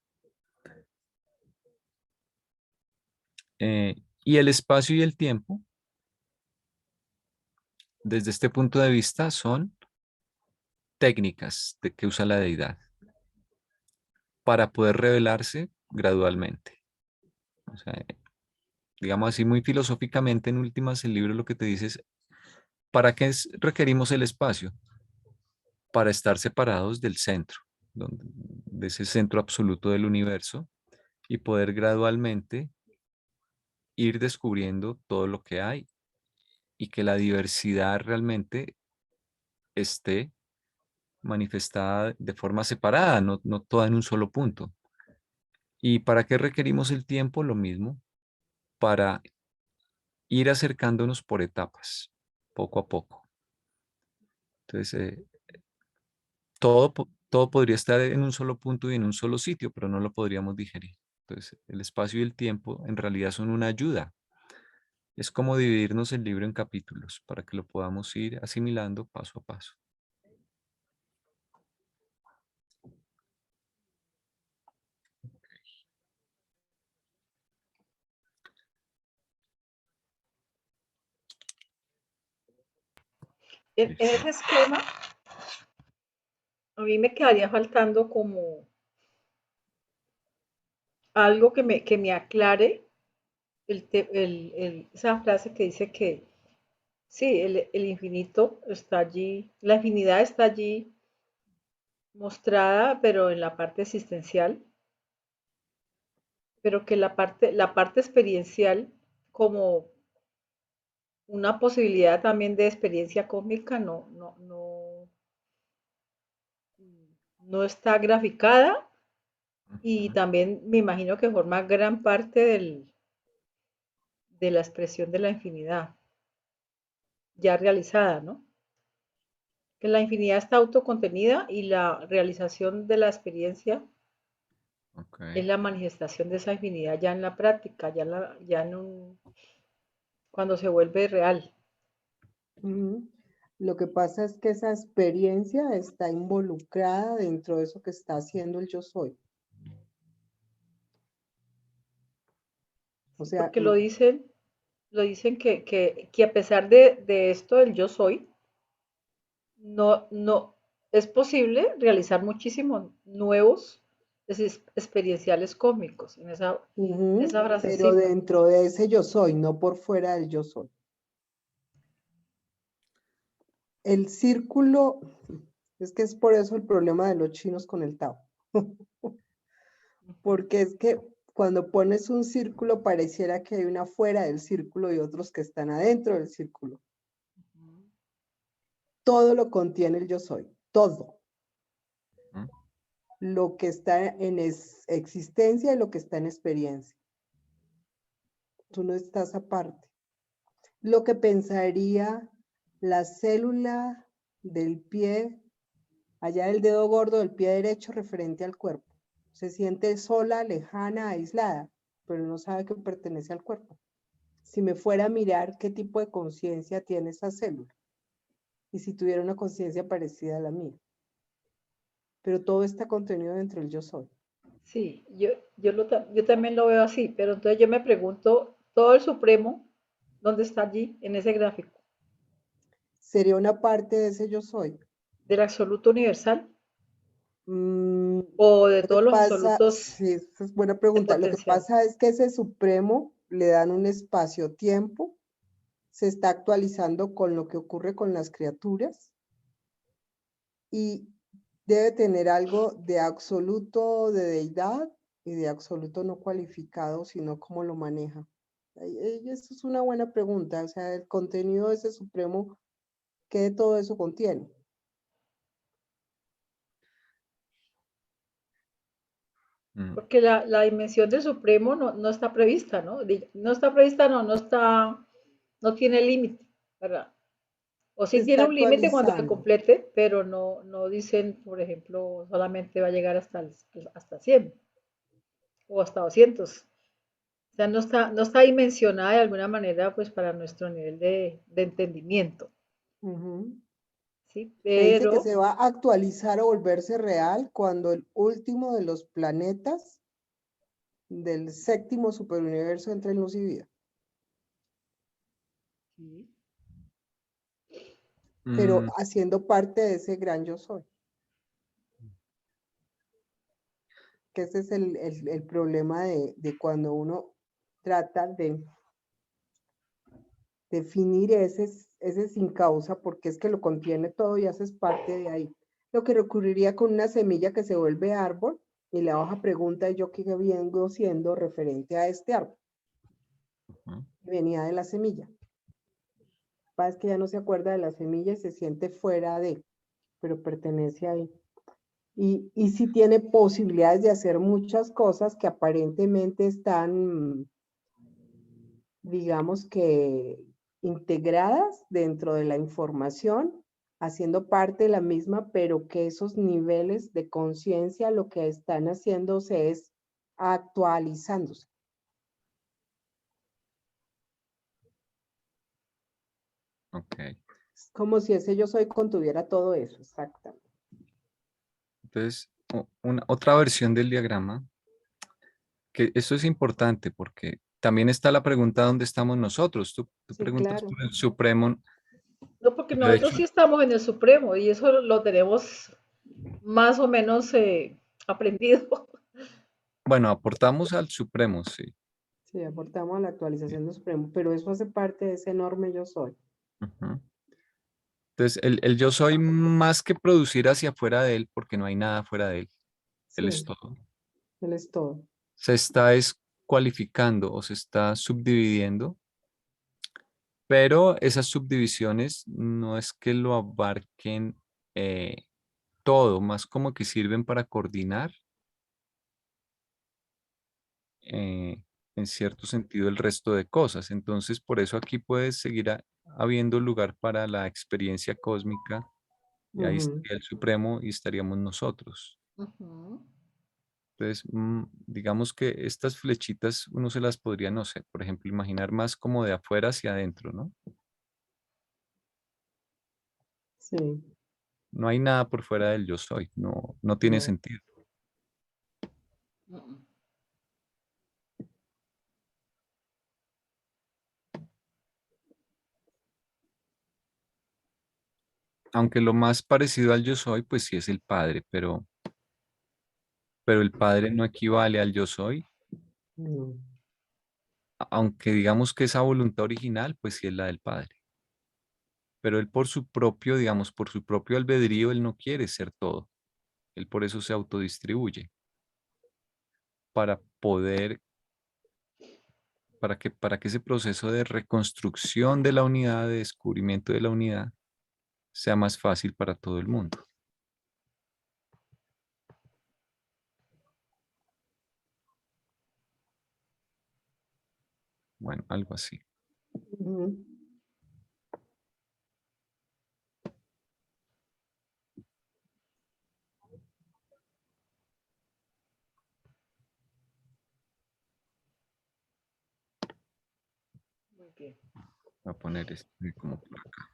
Y el espacio y el tiempo, desde este punto de vista, son técnicas que usa la deidad para poder revelarse gradualmente. O sea, digamos así, muy filosóficamente, en últimas, el libro lo que te dice es, ¿para qué requerimos el espacio? Para estar separados del centro, de ese centro absoluto del universo, y poder gradualmente ir descubriendo todo lo que hay y que la diversidad realmente esté manifestada de forma separada, no toda en un solo punto. ¿Y para qué requerimos el tiempo? Lo mismo, para ir acercándonos por etapas, poco a poco. Entonces, todo podría estar en un solo punto y en un solo sitio, pero no lo podríamos digerir. Entonces, el espacio y el tiempo en realidad son una ayuda. Es como dividirnos el libro en capítulos para que lo podamos ir asimilando paso a paso. En Listo. ese esquema, a mí me quedaría faltando como algo que me aclare esa frase que dice que sí, el infinito está allí, la infinidad está allí mostrada, pero en la parte existencial, pero que la parte experiencial como una posibilidad también de experiencia cósmica no está graficada y Ujú. también me imagino que forma gran parte de la expresión de la infinidad ya realizada, ¿no? Que la infinidad está autocontenida y la realización de la experiencia Ok. es la manifestación de esa infinidad ya en la práctica, cuando se vuelve real. Ujú. Lo que pasa es que esa experiencia está involucrada dentro de eso que está haciendo el yo soy. O sea, Porque lo dicen que a pesar de esto del yo soy, no es posible realizar muchísimos nuevos experienciales cósmicos en esa pero frasecita. dentro de ese yo soy, no por fuera del yo soy. El círculo, es que es por eso el problema de los chinos con el Tao. Porque es que cuando pones un círculo pareciera que hay una fuera del círculo y otros que están adentro del círculo. Todo lo contiene el yo soy, todo. Ujú. Lo que está en existencia y lo que está en experiencia. Tú no estás aparte. Lo que pensaría la célula del pie, allá del dedo gordo del pie derecho referente al cuerpo. Se siente sola, lejana, aislada, pero no sabe que pertenece al cuerpo. Si me fuera a mirar qué tipo de conciencia tiene esa célula y si tuviera una conciencia parecida a la mía. Pero todo está contenido dentro del yo soy. Sí, yo también lo veo así, pero entonces yo me pregunto, todo el Supremo, ¿dónde está allí en ese gráfico? ¿Sería una parte de ese yo soy? ¿Del absoluto universal Mm, o de lo que todos los pasa, absolutos sí, esa es buena de pregunta. Lo que potencial? pasa es que ese supremo le dan un espacio-tiempo, se está actualizando con lo que ocurre con las criaturas y debe tener algo de absoluto de deidad y de absoluto no cualificado, sino cómo lo maneja. Esa es una buena pregunta, o sea, el contenido de ese supremo, ¿qué de todo eso contiene? Mm. Porque la dimensión del Supremo no está prevista, ¿no? No está prevista, no tiene límite, ¿verdad? O Se sí está tiene un límite cuando se actualizando. complete, pero no dicen, por ejemplo, solamente va a llegar hasta 100 o hasta 200. O sea, no está dimensionada de alguna manera, pues, para nuestro nivel de entendimiento. Ujú. ¿sí? Se dice que Pero, se va a actualizar o volverse real cuando el último de los planetas del séptimo superuniverso entre en luz y vida. sí, Pero Mm, haciendo parte de ese gran yo soy. Que ese es el problema de cuando uno trata de definir ese sin causa, porque es que lo contiene todo y haces parte de ahí. Lo que ocurriría con una semilla que se vuelve árbol y la hoja pregunta, ¿y yo qué vengo siendo referente a este árbol? ujú. Venía de la semilla. Pasa que ya no se acuerda de la semilla y se siente fuera de, pero pertenece ahí. Y sí tiene posibilidades de hacer muchas cosas que aparentemente están, digamos que, integradas dentro de la información, haciendo parte de la misma, pero que esos niveles de conciencia lo que están haciéndose es actualizándose. Ok. Es como si ese yo soy contuviera todo eso, exactamente. Entonces, otra versión del diagrama, que esto es importante porque también está la pregunta ¿dónde estamos nosotros? Tú Sí, preguntas claro. por el Supremo, no, porque pero de nosotros hecho, sí estamos en el Supremo y eso lo tenemos más o menos aprendido. bueno, aportamos al Supremo, sí. Sí, aportamos a la actualización del Supremo, pero eso hace parte de ese enorme yo soy. Ujú. Entonces, el yo soy más que producir hacia afuera de él, porque no hay nada fuera de él, él es Sí, todo. él es todo. Se está descualificando o se está subdividiendo, pero esas subdivisiones no es que lo abarquen eh, todo, más como que sirven para coordinar eh, en cierto sentido el resto de cosas. Entonces, por eso aquí puede seguir habiendo lugar para la experiencia cósmica y ahí Ujú. estaría el Supremo y estaríamos nosotros. Ujú. Entonces, digamos que estas flechitas uno se las podría, no sé, por ejemplo, imaginar más como de afuera hacia adentro, ¿no? Sí, No hay nada por fuera del yo soy, no, no tiene no. sentido. Mm. Aunque lo más parecido al yo soy, pues sí es el Padre, pero el Padre no equivale al yo soy, No. aunque digamos que esa voluntad original, pues sí es la del Padre. Pero él por su propio, digamos, por su propio albedrío, él no quiere ser todo. Él por eso se autodistribuye, para poder, para que ese proceso de reconstrucción de la unidad, de descubrimiento de la unidad, sea más fácil para todo el mundo. Bueno, algo así. Ujú. Muy bien. Voy a poner este como por acá.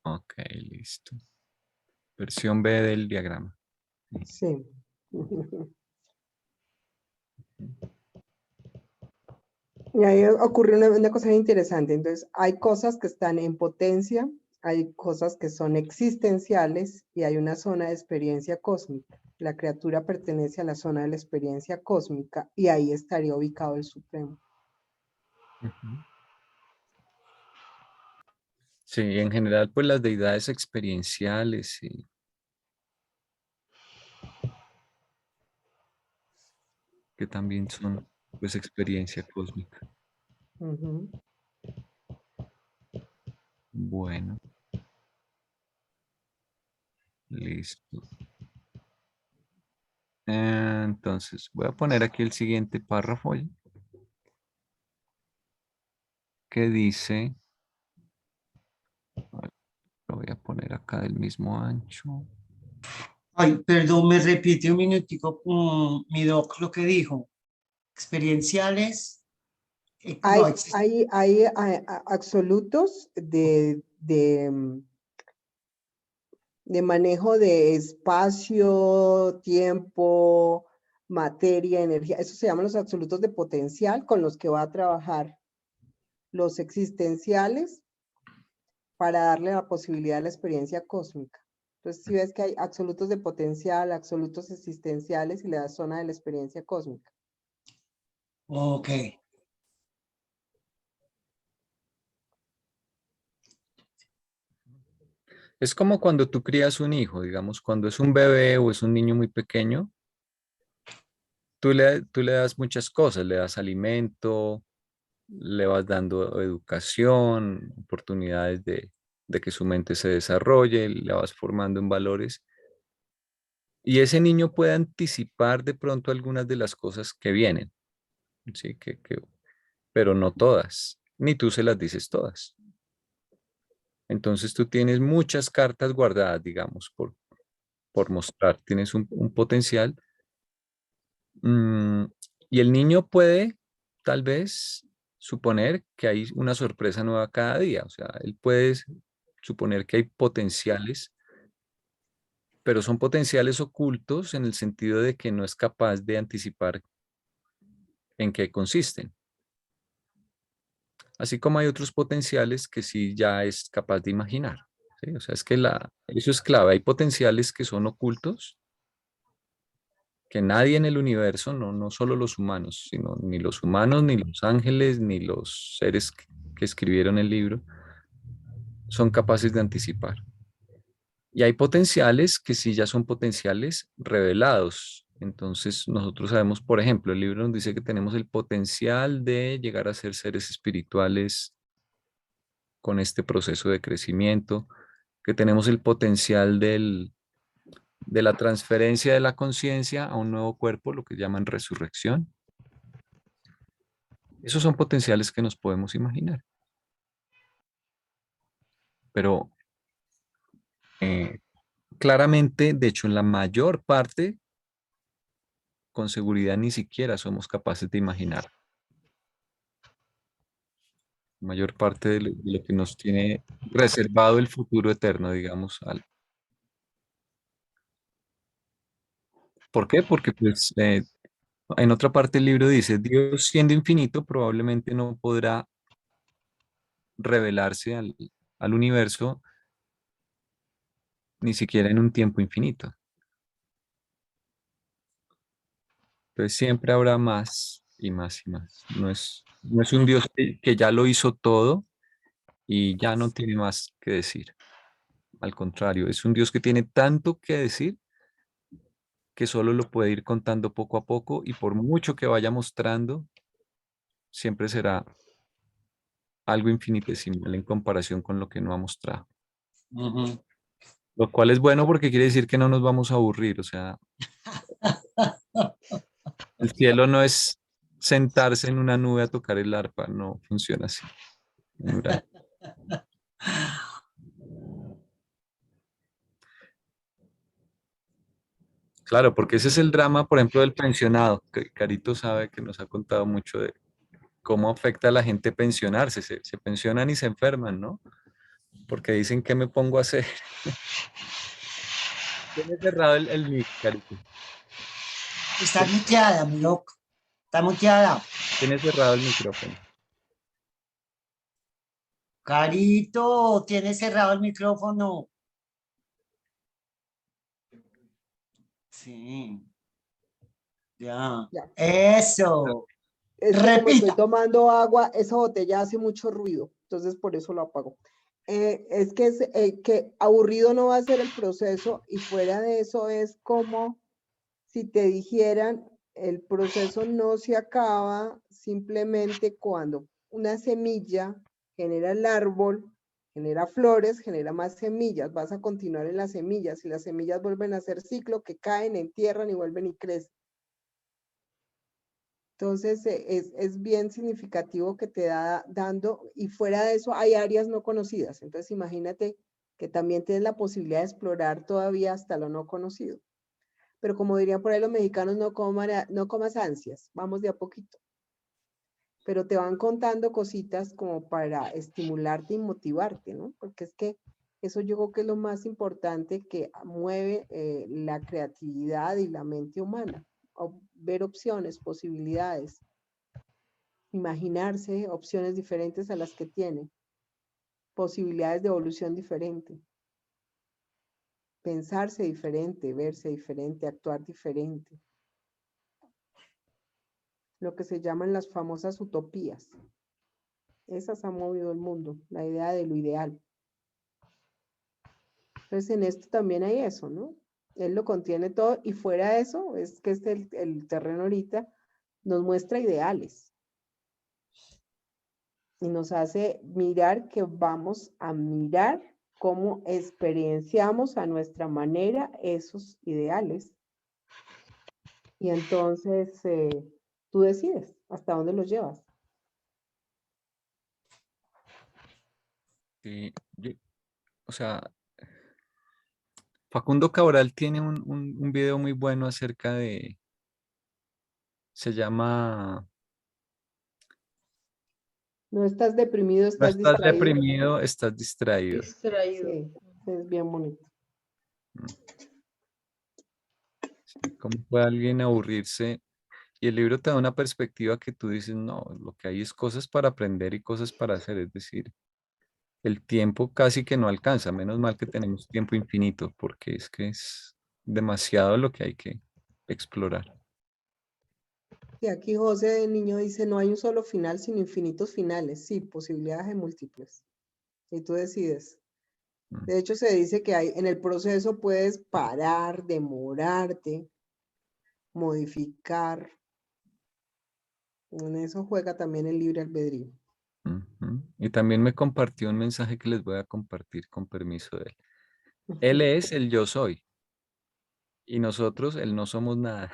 Ok, listo. Versión B del diagrama. Sí. Y ahí ocurre una cosa interesante. Entonces, hay cosas que están en potencia, hay cosas que son existenciales y hay una zona de experiencia cósmica. La criatura pertenece a la zona de la experiencia cósmica y ahí estaría ubicado el Supremo. Ujú. Sí, en general, pues las deidades experienciales, sí, que también son, pues, experiencia cósmica. Ujú. Bueno, listo. Entonces, voy a poner aquí el siguiente párrafo que dice, a ver, lo voy a poner acá. boca del mismo ancho. Ay, perdón, me repite un minutico, mi doc, lo que dijo. Experienciales, no, Hay absolutos de manejo de espacio, tiempo, materia, energía. Eso se llaman los absolutos de potencial con los que va a trabajar los existenciales para darle la posibilidad de la experiencia cósmica. Entonces, si ves que hay absolutos de potencial, absolutos existenciales y la zona de la experiencia cósmica. ok. Es como cuando tú crías un hijo, digamos, cuando es un bebé o es un niño muy pequeño, tú le das muchas cosas, le das alimento, le vas dando educación, oportunidades de que su mente se desarrolle, le vas formando en valores. Y ese niño puede anticipar de pronto algunas de las cosas que vienen, ¿sí? Pero no todas, ni tú se las dices todas. Entonces tú tienes muchas cartas guardadas, digamos, por mostrar. Tienes un potencial. mm, y el niño puede, tal vez, suponer que hay una sorpresa nueva cada día. O sea, él puede suponer que hay potenciales, pero son potenciales ocultos en el sentido de que no es capaz de anticipar en qué consisten. Así como hay otros potenciales que sí ya es capaz de imaginar. ¿Sí? O sea, es que eso es clave. Hay potenciales que son ocultos, que nadie en el universo, no solo los humanos, sino ni los humanos, ni los ángeles, ni los seres que escribieron el libro, son capaces de anticipar. Y hay potenciales que sí ya son potenciales revelados. Entonces, nosotros sabemos, por ejemplo, el libro nos dice que tenemos el potencial de llegar a ser seres espirituales con este proceso de crecimiento, que tenemos el potencial de la transferencia de la conciencia a un nuevo cuerpo, lo que llaman resurrección. Esos son potenciales que nos podemos imaginar. Pero eh, claramente, de hecho, en la mayor parte, con seguridad ni siquiera somos capaces de imaginar. La mayor parte de lo que nos tiene reservado el futuro eterno, digamos. ¿Por qué? Porque pues, en otra parte del libro dice, Dios siendo infinito probablemente no podrá revelarse al universo ni siquiera en un tiempo infinito. Entonces siempre habrá más y más y más. No es un Dios que ya lo hizo todo y ya no tiene más que decir. Al contrario, es un Dios que tiene tanto que decir que solo lo puede ir contando poco a poco y por mucho que vaya mostrando, siempre será algo infinitesimal en comparación con lo que no ha mostrado. Ujú. Lo cual es bueno porque quiere decir que no nos vamos a aburrir. O sea, el cielo no es sentarse en una nube a tocar el arpa, no funciona así. Mira. Claro, porque ese es el drama, por ejemplo, del pensionado. Carito sabe que nos ha contado mucho de cómo afecta a la gente pensionarse. Se pensionan y se enferman, ¿no? Porque dicen, ¿qué me pongo a hacer? Tiene cerrado el mic, Carito. Está muteada, mi doc. Está muteada. Tiene cerrado el micrófono. Carito, tiene cerrado el micrófono. Sí, ya. Ya. Eso. Es que como estoy Repita. tomando agua, esa botella hace mucho ruido, entonces por eso lo apago. Es que aburrido no va a ser el proceso y fuera de eso es como si te dijeran el proceso no se acaba simplemente cuando una semilla genera el árbol, genera flores, genera más semillas, vas a continuar en las semillas y las semillas vuelven a hacer ciclo que caen, entierran y vuelven y crecen. Entonces, es bien significativo que te da dando, y fuera de eso hay áreas no conocidas. Entonces, imagínate que también tienes la posibilidad de explorar todavía hasta lo no conocido. Pero como dirían por ahí los mexicanos, no comas ansias, vamos de a poquito. Pero te van contando cositas como para estimularte y motivarte, ¿no? Porque es que eso yo creo que es lo más importante que mueve la creatividad y la mente humana. Ver opciones, posibilidades, imaginarse opciones diferentes a las que tiene, posibilidades de evolución diferente, pensarse diferente, verse diferente, actuar diferente. Lo que se llaman las famosas utopías. Esas han movido el mundo, la idea de lo ideal. Entonces en esto también hay eso, ¿no? Él lo contiene todo y fuera de eso, es que el terreno ahorita nos muestra ideales y nos hace mirar que vamos a mirar cómo experienciamos a nuestra manera esos ideales. Y entonces tú decides hasta dónde los llevas. Sí, o sea, Facundo Cabral tiene un video muy bueno acerca de, se llama, No estás deprimido, no estás estás distraído. deprimido, estás distraído. Distraído. Sí, es bien bonito. Sí, ¿cómo puede alguien aburrirse? Y el libro te da una perspectiva que tú dices, no, lo que hay es cosas para aprender y cosas para hacer, es decir, el tiempo casi que no alcanza, menos mal que tenemos tiempo infinito, porque es que es demasiado lo que hay que explorar. Y aquí José de Niño dice, no hay un solo final, sino infinitos finales. Sí, posibilidades de múltiples. Y tú decides. Mm. De hecho, se dice que en el proceso puedes parar, demorarte, modificar. En eso juega también el libre albedrío. Ujú. Y también me compartió un mensaje que les voy a compartir con permiso de él. Él es el yo soy y nosotros el no somos nada.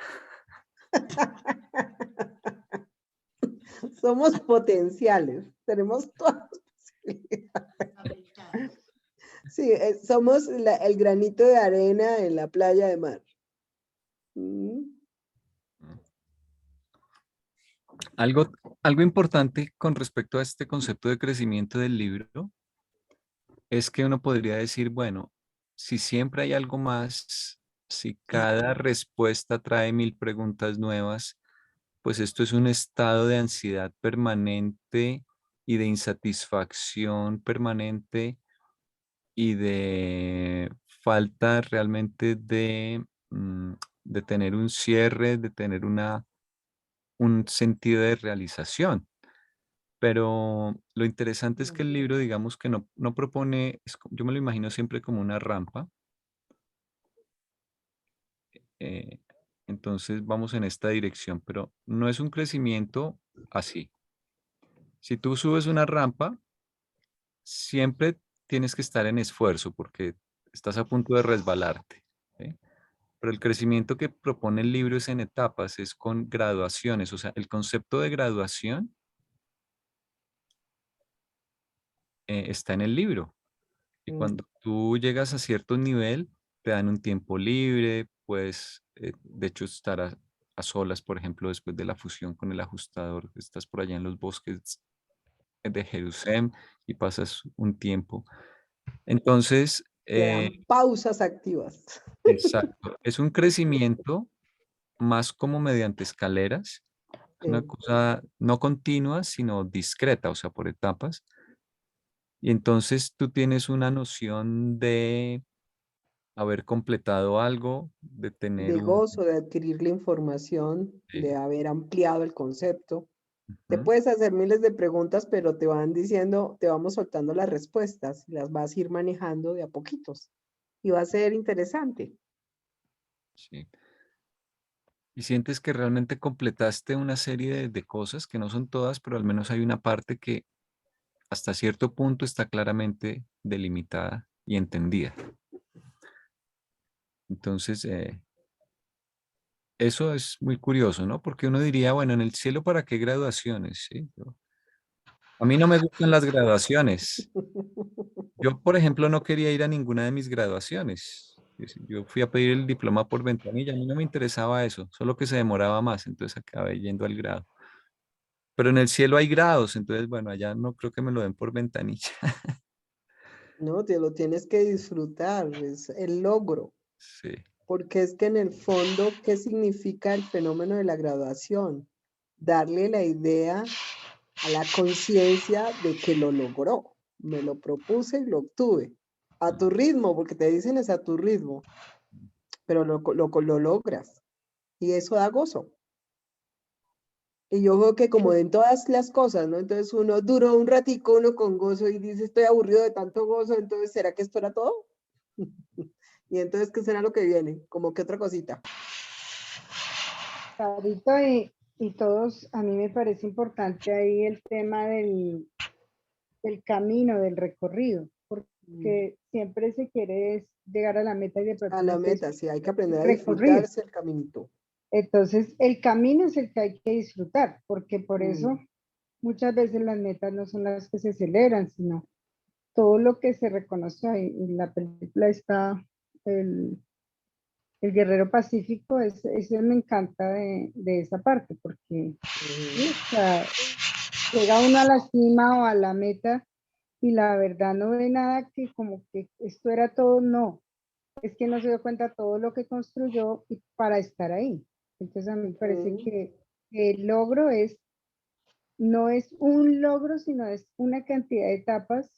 Somos potenciales, tenemos todas las posibilidades. Sí, somos el granito de arena en la playa de mar. Algo, algo importante con respecto a este concepto de crecimiento del libro es que uno podría decir, bueno, si siempre hay algo más, si cada respuesta trae 1000 preguntas nuevas, pues esto es un estado de ansiedad permanente y de insatisfacción permanente y de falta realmente de tener un cierre, de tener un sentido de realización. Pero lo interesante es que el libro, digamos que no propone, yo me lo imagino siempre como una rampa. eh, entonces vamos en esta dirección, pero no es un crecimiento así. Si tú subes una rampa, siempre tienes que estar en esfuerzo porque estás a punto de resbalarte. ¿Sí? Pero el crecimiento que propone el libro es en etapas, es con graduaciones. O sea, el concepto de graduación está en el libro. Y cuando tú llegas a cierto nivel, te dan un tiempo libre, puedes, de hecho, estar a solas, por ejemplo, después de la fusión con el ajustador, estás por allá en los bosques de Jerusalén y pasas un tiempo. Entonces, Le dan pausas activas. exacto, es un crecimiento más como mediante escaleras, es una Sí. cosa no continua, sino discreta, o sea, por etapas. Y entonces tú tienes una noción de haber completado algo, de tener De un... gozo de adquirir la información, de eh, haber ampliado el concepto. Te ujú, puedes hacer miles de preguntas, pero te van diciendo, te vamos soltando las respuestas, las vas a ir manejando de a poquitos. Y va a ser interesante. sí. Y sientes que realmente completaste una serie de cosas, que no son todas, pero al menos hay una parte que hasta cierto punto está claramente delimitada y entendida. Entonces, eso es muy curioso, ¿no? Porque uno diría, bueno, en el cielo, ¿para qué graduaciones? ¿Sí? A mí no me gustan las graduaciones. Yo, por ejemplo, no quería ir a ninguna de mis graduaciones. Yo fui a pedir el diploma por ventanilla, a mí no me interesaba eso, solo que se demoraba más, entonces acabé yendo al grado. Pero en el cielo hay grados, entonces, bueno, allá no creo que me lo den por ventanilla. No, te lo tienes que disfrutar, es el logro, Sí, porque es que en el fondo, ¿qué significa el fenómeno de la graduación? Darle la idea a la conciencia de que lo logró, me lo propuse y lo obtuve, a tu ritmo, porque te dicen es a tu ritmo, pero lo logras y eso da gozo. Y yo creo que como en todas las cosas, ¿no? Entonces uno duró un ratico, uno con gozo y dice, estoy aburrido de tanto gozo, entonces ¿será que esto era todo? Y entonces, ¿qué será lo que viene? Como que otra cosita. Carito, y todos, a mí me parece importante ahí el tema del camino, del recorrido, porque siempre se quiere llegar a la meta y de pronto A no la se meta, disfruta sí, hay que el aprender a recorrido. disfrutarse el caminito. Entonces, el camino es el que hay que disfrutar, porque por eso Mm, muchas veces las metas no son las que se celebran, sino todo lo que se reconoce ahí. En la película está el, el Guerrero Pacífico, ese me encanta de esa parte, porque sí, o sea, llega uno a la cima o a la meta y la verdad no ve nada que como que esto era todo, no, es que no se dio cuenta todo lo que construyó y para estar ahí. Entonces a mí me parece mm, que el logro no es un logro, sino es una cantidad de etapas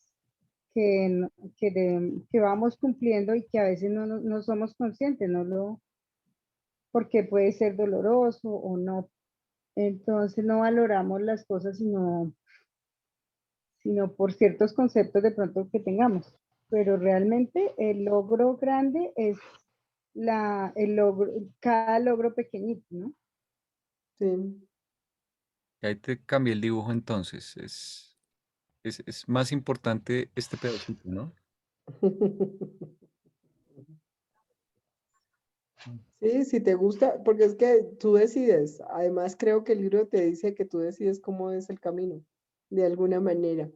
que, que vamos cumpliendo y que a veces no somos conscientes, porque puede ser doloroso o no. Entonces no valoramos las cosas sino por ciertos conceptos de pronto que tengamos. Pero realmente el logro grande es el logro, cada logro pequeñito, ¿no? sí. y ahí te cambié el dibujo entonces. Es más importante este pedacito, ¿no? Sí, si te gusta, porque es que tú decides. Además, creo que el libro te dice que tú decides cómo es el camino, de alguna manera.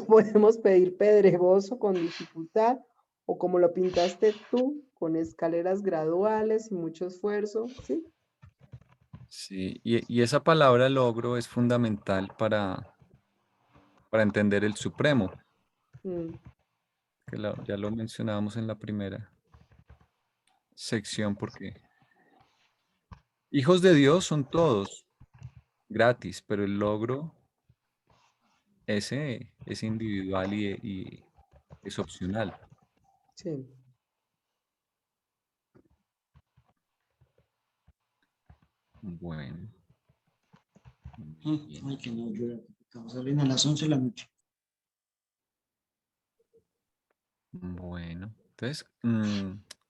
Podemos pedir pedregoso con dificultad o como lo pintaste tú, con escaleras graduales y mucho esfuerzo, ¿sí? Sí, y esa palabra logro es fundamental para entender el Supremo, Mm, que ya lo mencionábamos en la primera sección, porque hijos de Dios son todos gratis, pero el logro ese es individual y es opcional. sí. Bueno, muy bien. Ay, que no, yo, salen a las 11 de la noche. Bueno, entonces,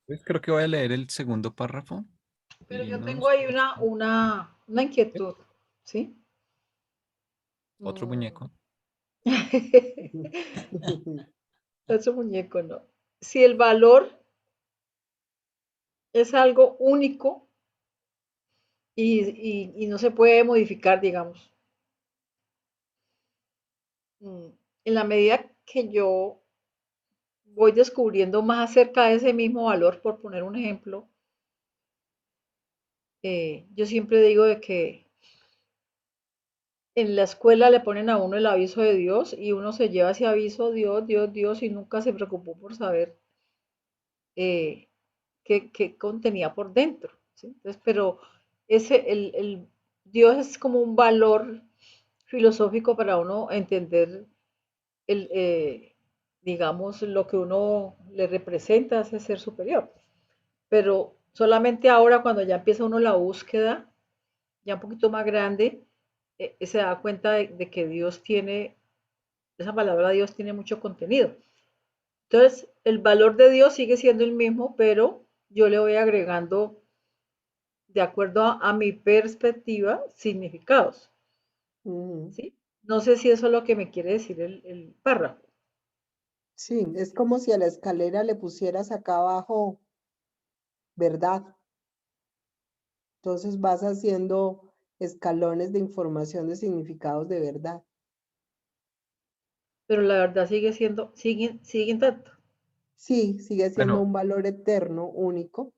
pues creo que voy a leer el segundo párrafo Pero y yo no tengo nos... ahí una inquietud, ¿sí? Otro Mm. muñeco. Otro muñeco, no. Si el valor es algo único y no se puede modificar, digamos, mm, en la medida que yo voy descubriendo más acerca de ese mismo valor, por poner un ejemplo, yo siempre digo de que en la escuela le ponen a uno el aviso de Dios y uno se lleva ese aviso, Dios, Dios, Dios, y nunca se preocupó por saber eh, qué contenía por dentro, ¿sí? Entonces, pero Dios es como un valor filosófico para uno entender el, digamos, lo que uno le representa a ese ser superior. Pero solamente ahora cuando ya empieza uno la búsqueda, ya un poquito más grande, se da cuenta de que Dios tiene, esa palabra Dios tiene mucho contenido. Entonces, el valor de Dios sigue siendo el mismo, pero yo le voy agregando, de acuerdo a mi perspectiva, significados, Ujú. ¿sí? No sé si eso es lo que me quiere decir el párrafo. Sí, es como si a la escalera le pusieras acá abajo verdad. Entonces vas haciendo escalones de información de significados de verdad. pero la verdad sigue intacto. Sí, sigue siendo Bueno, un valor eterno, único,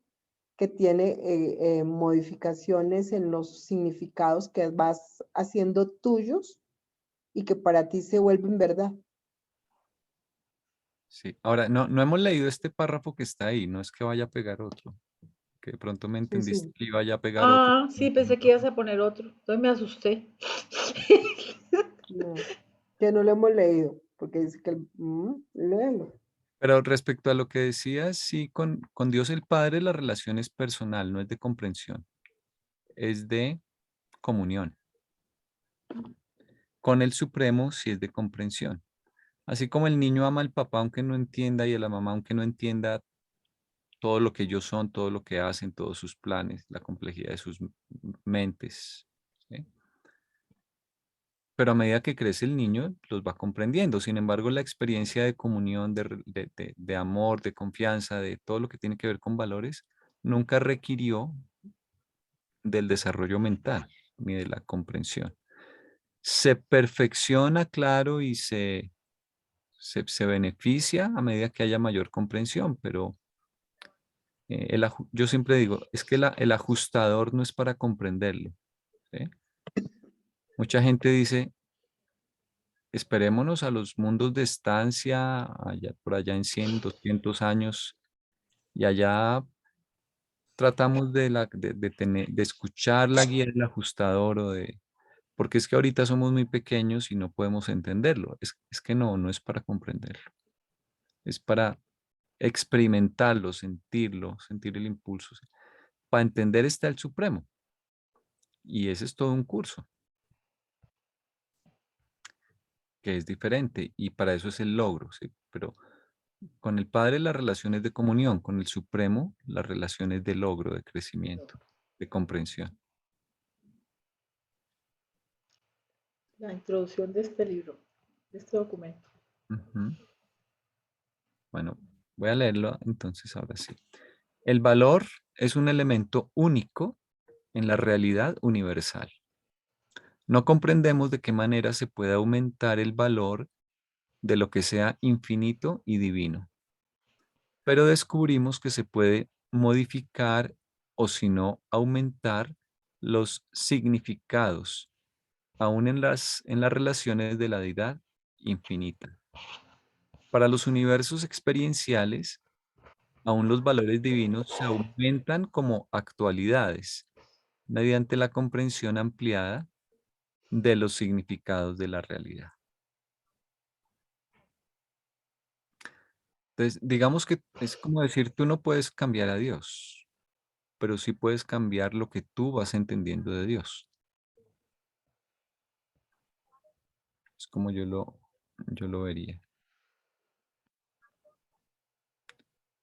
que tiene modificaciones en los significados que vas haciendo tuyos y que para ti se vuelven verdad. sí. Ahora, no hemos leído este párrafo que está ahí, no es que vaya a pegar otro, que de pronto me Sí, entendiste sí. que iba a pegar otro. Ah, sí, pensé que ibas a poner otro. Entonces me asusté. No, que no lo hemos leído, porque dice que, léelo. Pero respecto a lo que decías, sí, con Dios el Padre la relación es personal, no es de comprensión, es de comunión. Con el Supremo sí es de comprensión. Así como el niño ama al papá aunque no entienda y a la mamá aunque no entienda todo lo que ellos son, todo lo que hacen, todos sus planes, la complejidad de sus mentes. ¿Sí? Pero a medida que crece el niño, los va comprendiendo. Sin embargo, la experiencia de comunión, de amor, de confianza, de todo lo que tiene que ver con valores, nunca requirió del desarrollo mental ni de la comprensión. Se perfecciona, claro, y se beneficia a medida que haya mayor comprensión, pero yo siempre digo, es que el ajustador no es para comprenderlo. ¿Sí? Mucha gente dice, esperémonos a los mundos de estancia, por allá en 100, 200 años, y allá tratamos de escuchar la guía del ajustador porque es que ahorita somos muy pequeños y no podemos entenderlo. Es que no es para comprenderlo. Es para experimentarlo, sentirlo, sentir el impulso. Para entender está el Supremo. Y ese es todo un curso, que es diferente. Y para eso es el logro, ¿sí? Pero con el Padre las relaciones de comunión, con el Supremo las relaciones de logro, de crecimiento, de comprensión. La introducción de este libro, de este documento. Ujú. Bueno, voy a leerlo entonces ahora sí. El valor es un elemento único en la realidad universal. No comprendemos de qué manera se puede aumentar el valor de lo que sea infinito y divino, pero descubrimos que se puede modificar o si no aumentar los significados, aún en las relaciones de la deidad infinita. Para los universos experienciales, aún los valores divinos se aumentan como actualidades mediante la comprensión ampliada de los significados de la realidad. Entonces, digamos que es como decir, tú no puedes cambiar a Dios, pero sí puedes cambiar lo que tú vas entendiendo de Dios. Es como yo lo vería.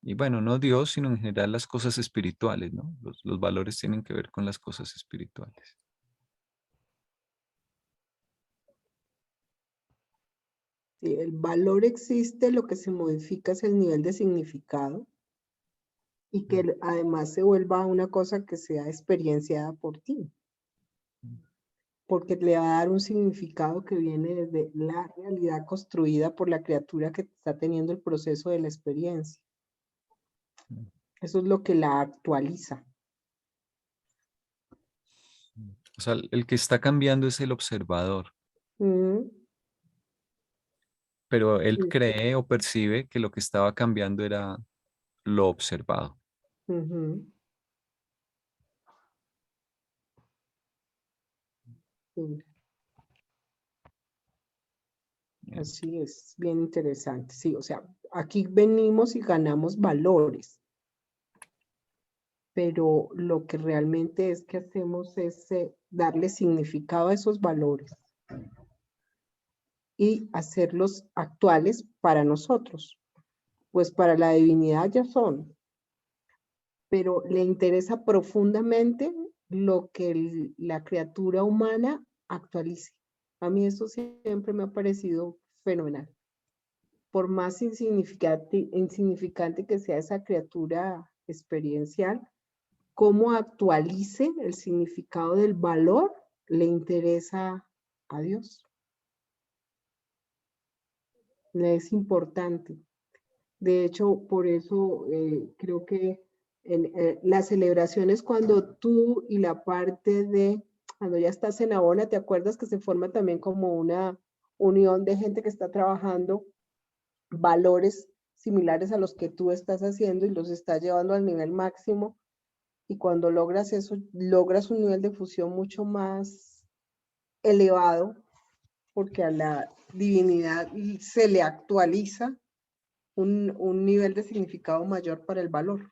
Y bueno, no Dios, sino en general las cosas espirituales, ¿no? Los valores tienen que ver con las cosas espirituales. Sí, el valor existe, lo que se modifica es el nivel de significado y que además se vuelva una cosa que sea experienciada por ti, porque le va a dar un significado que viene desde la realidad construida por la criatura que está teniendo el proceso de la experiencia. Eso es lo que la actualiza. O sea, el que está cambiando es el observador, Mm, pero él sí, cree o percibe que lo que estaba cambiando era lo observado. ujú, sí, Es- así es, bien interesante. Sí, o sea, aquí venimos y ganamos valores, pero lo que realmente es que hacemos es darle significado a esos valores y hacerlos actuales para nosotros, pues para la divinidad ya son, pero le interesa profundamente lo que la criatura humana actualice. A mí eso siempre me ha parecido fenomenal. Por más insignificante que sea esa criatura experiencial, cómo actualice el significado del valor le interesa a Dios. es importante. De hecho, por eso creo que las celebraciones cuando tú y la parte de, cuando ya estás en Abona, ¿te acuerdas que se forma también como una unión de gente que está trabajando valores similares a los que tú estás haciendo y los estás llevando al nivel máximo? Y cuando logras eso, logras un nivel de fusión mucho más elevado, porque a la divinidad se le actualiza un nivel de significado mayor para el valor.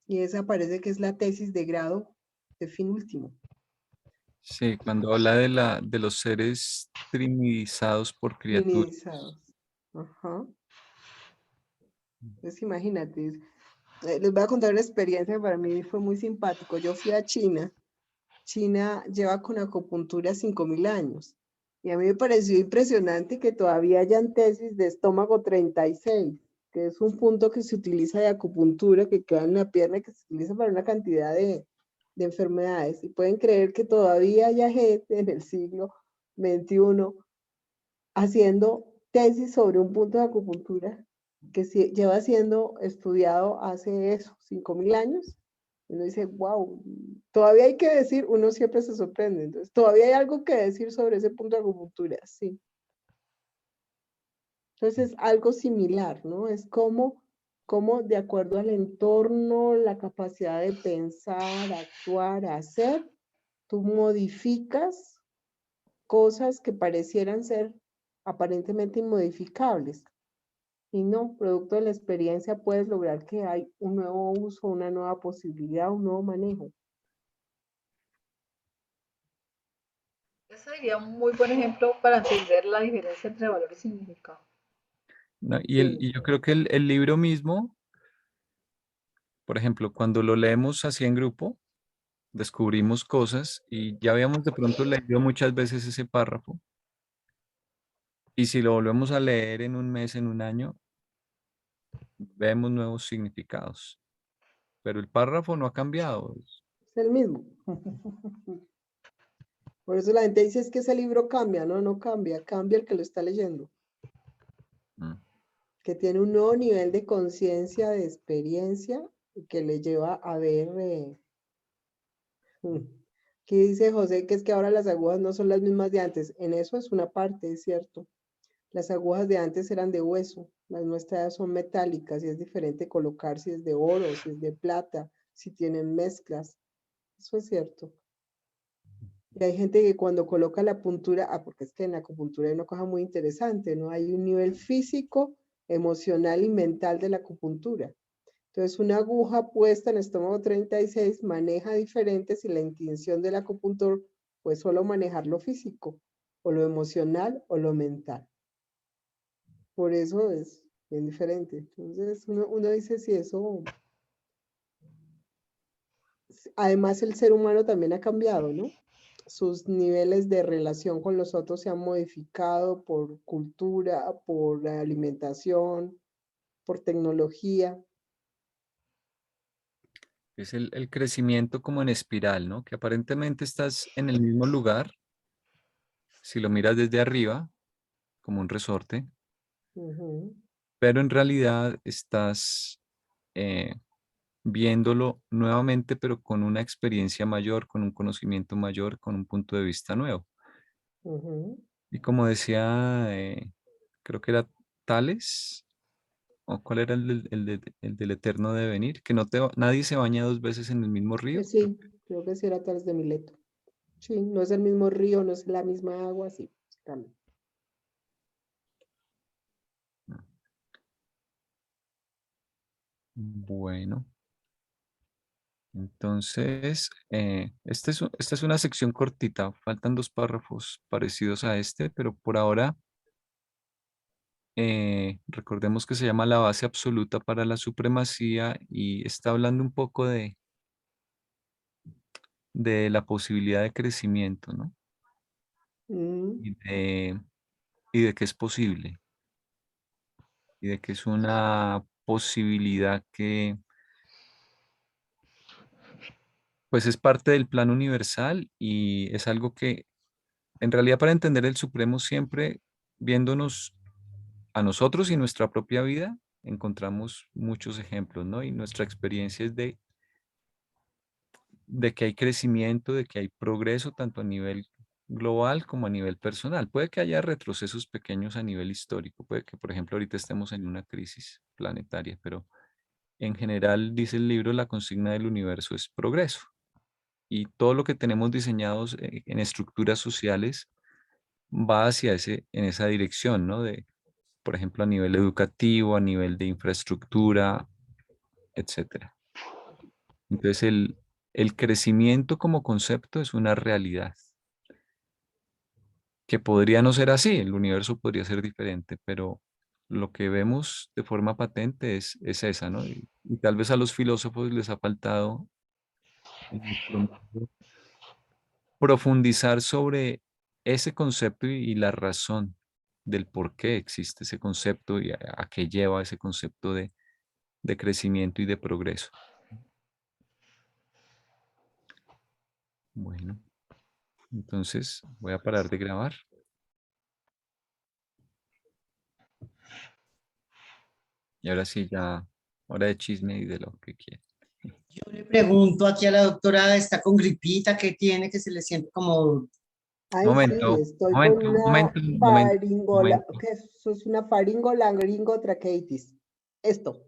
Y esa parece que es la tesis de grado de fin último. Sí, cuando habla de los seres trinizados por criaturas. Trinitizados. Ajá. Entonces imagínate, les voy a contar una experiencia que para mí fue muy simpático. Yo fui a China. China lleva con acupuntura 5.000 años. Y a mí me pareció impresionante que todavía hayan tesis de estómago 36, que es un punto que se utiliza de acupuntura, que queda en la pierna, que se utiliza para una cantidad de enfermedades. Y pueden creer que todavía haya gente en el siglo XXI haciendo tesis sobre un punto de acupuntura que lleva siendo estudiado hace eso, 5.000 años. Uno dice, wow, todavía hay que decir, uno siempre se sorprende. Entonces, todavía hay algo que decir sobre ese punto de acupuntura, sí. Entonces, algo similar, ¿no? Es como de acuerdo al entorno, la capacidad de pensar, actuar, hacer, tú modificas cosas que parecieran ser aparentemente inmodificables. Y no, producto de la experiencia puedes lograr que hay un nuevo uso, una nueva posibilidad, un nuevo manejo. Ese sería un muy buen ejemplo para entender la diferencia entre valor y significado. ¿No? Sí, Y yo creo que el libro mismo, por ejemplo, cuando lo leemos así en grupo, descubrimos cosas y ya habíamos de pronto leído muchas veces ese párrafo. Y si lo volvemos a leer en un mes, en un año, vemos nuevos significados. Pero el párrafo no ha cambiado. es el mismo. Por eso la gente dice es que ese libro cambia, no, no cambia, cambia el que lo está leyendo, Mm. que tiene un nuevo nivel de conciencia, de experiencia, y que le lleva a ver, que dice José, que es que ahora las agujas no son las mismas de antes. En eso es una parte, es cierto. Las agujas de antes eran de hueso, las nuestras son metálicas y es diferente colocar si es de oro, si es de plata, si tienen mezclas. Eso es cierto. Y hay gente que cuando coloca la puntura, porque es que en la acupuntura hay una cosa muy interesante, ¿no? Hay un nivel físico, emocional y mental de la acupuntura. Entonces, una aguja puesta en estómago 36 maneja diferente si la intención del acupuntor fue solo manejar lo físico, o lo emocional, o lo mental. Por eso es bien diferente. Entonces, uno dice si eso, además el ser humano también ha cambiado, ¿no? Sus niveles de relación con los otros se han modificado por cultura, por alimentación, por tecnología. Es el crecimiento como en espiral, ¿no? Que aparentemente estás en el mismo lugar, si lo miras desde arriba, como un resorte, Ujú, pero en realidad estás eh, viéndolo nuevamente, pero con una experiencia mayor, con un conocimiento mayor, con un punto de vista nuevo. ujú. Y como decía, creo que era Tales, o cuál era el del eterno devenir, que no nadie se baña dos veces en el mismo río. Sí, creo que sí era Tales de Mileto. Sí, no es el mismo río, no es la misma agua, sí, cambia. Bueno, entonces, esta es una sección cortita, faltan dos párrafos parecidos a este, pero por ahora recordemos que se llama la base absoluta para la supremacía y está hablando un poco de la posibilidad de crecimiento, ¿no? Mm, Y y de que es posible, y de que es una posibilidad que pues es parte del plan universal y es algo que en realidad para entender el Supremo siempre viéndonos a nosotros y nuestra propia vida encontramos muchos ejemplos, ¿no? Y nuestra experiencia es de que hay crecimiento, de que hay progreso tanto a nivel global como a nivel personal. Puede que haya retrocesos pequeños a nivel histórico, puede que, por ejemplo, ahorita estemos en una crisis planetaria, pero en general, dice el libro, la consigna del universo es progreso. Y todo lo que tenemos diseñados en estructuras sociales va hacia en esa dirección, ¿no? De, por ejemplo, a nivel educativo, a nivel de infraestructura, etcétera. Entonces, el crecimiento como concepto es una realidad que podría no ser así, el universo podría ser diferente, pero lo que vemos de forma patente es esa, ¿no? Y tal vez a los filósofos les ha faltado en nuestro mundo profundizar sobre ese concepto y la razón del por qué existe ese concepto y a qué lleva ese concepto de crecimiento y de progreso. Bueno, entonces voy a parar de grabar. Y ahora sí, ya, hora de chisme y de lo que quiera. Yo le pregunto aquí a la doctora, ¿está con gripita? ¿Qué tiene? Que se le siente como... Ay, sí, Momento, estoy con momento, una momento, momento, momento. ¿qué? Eso es una faringolaringotraqueitis. Esto.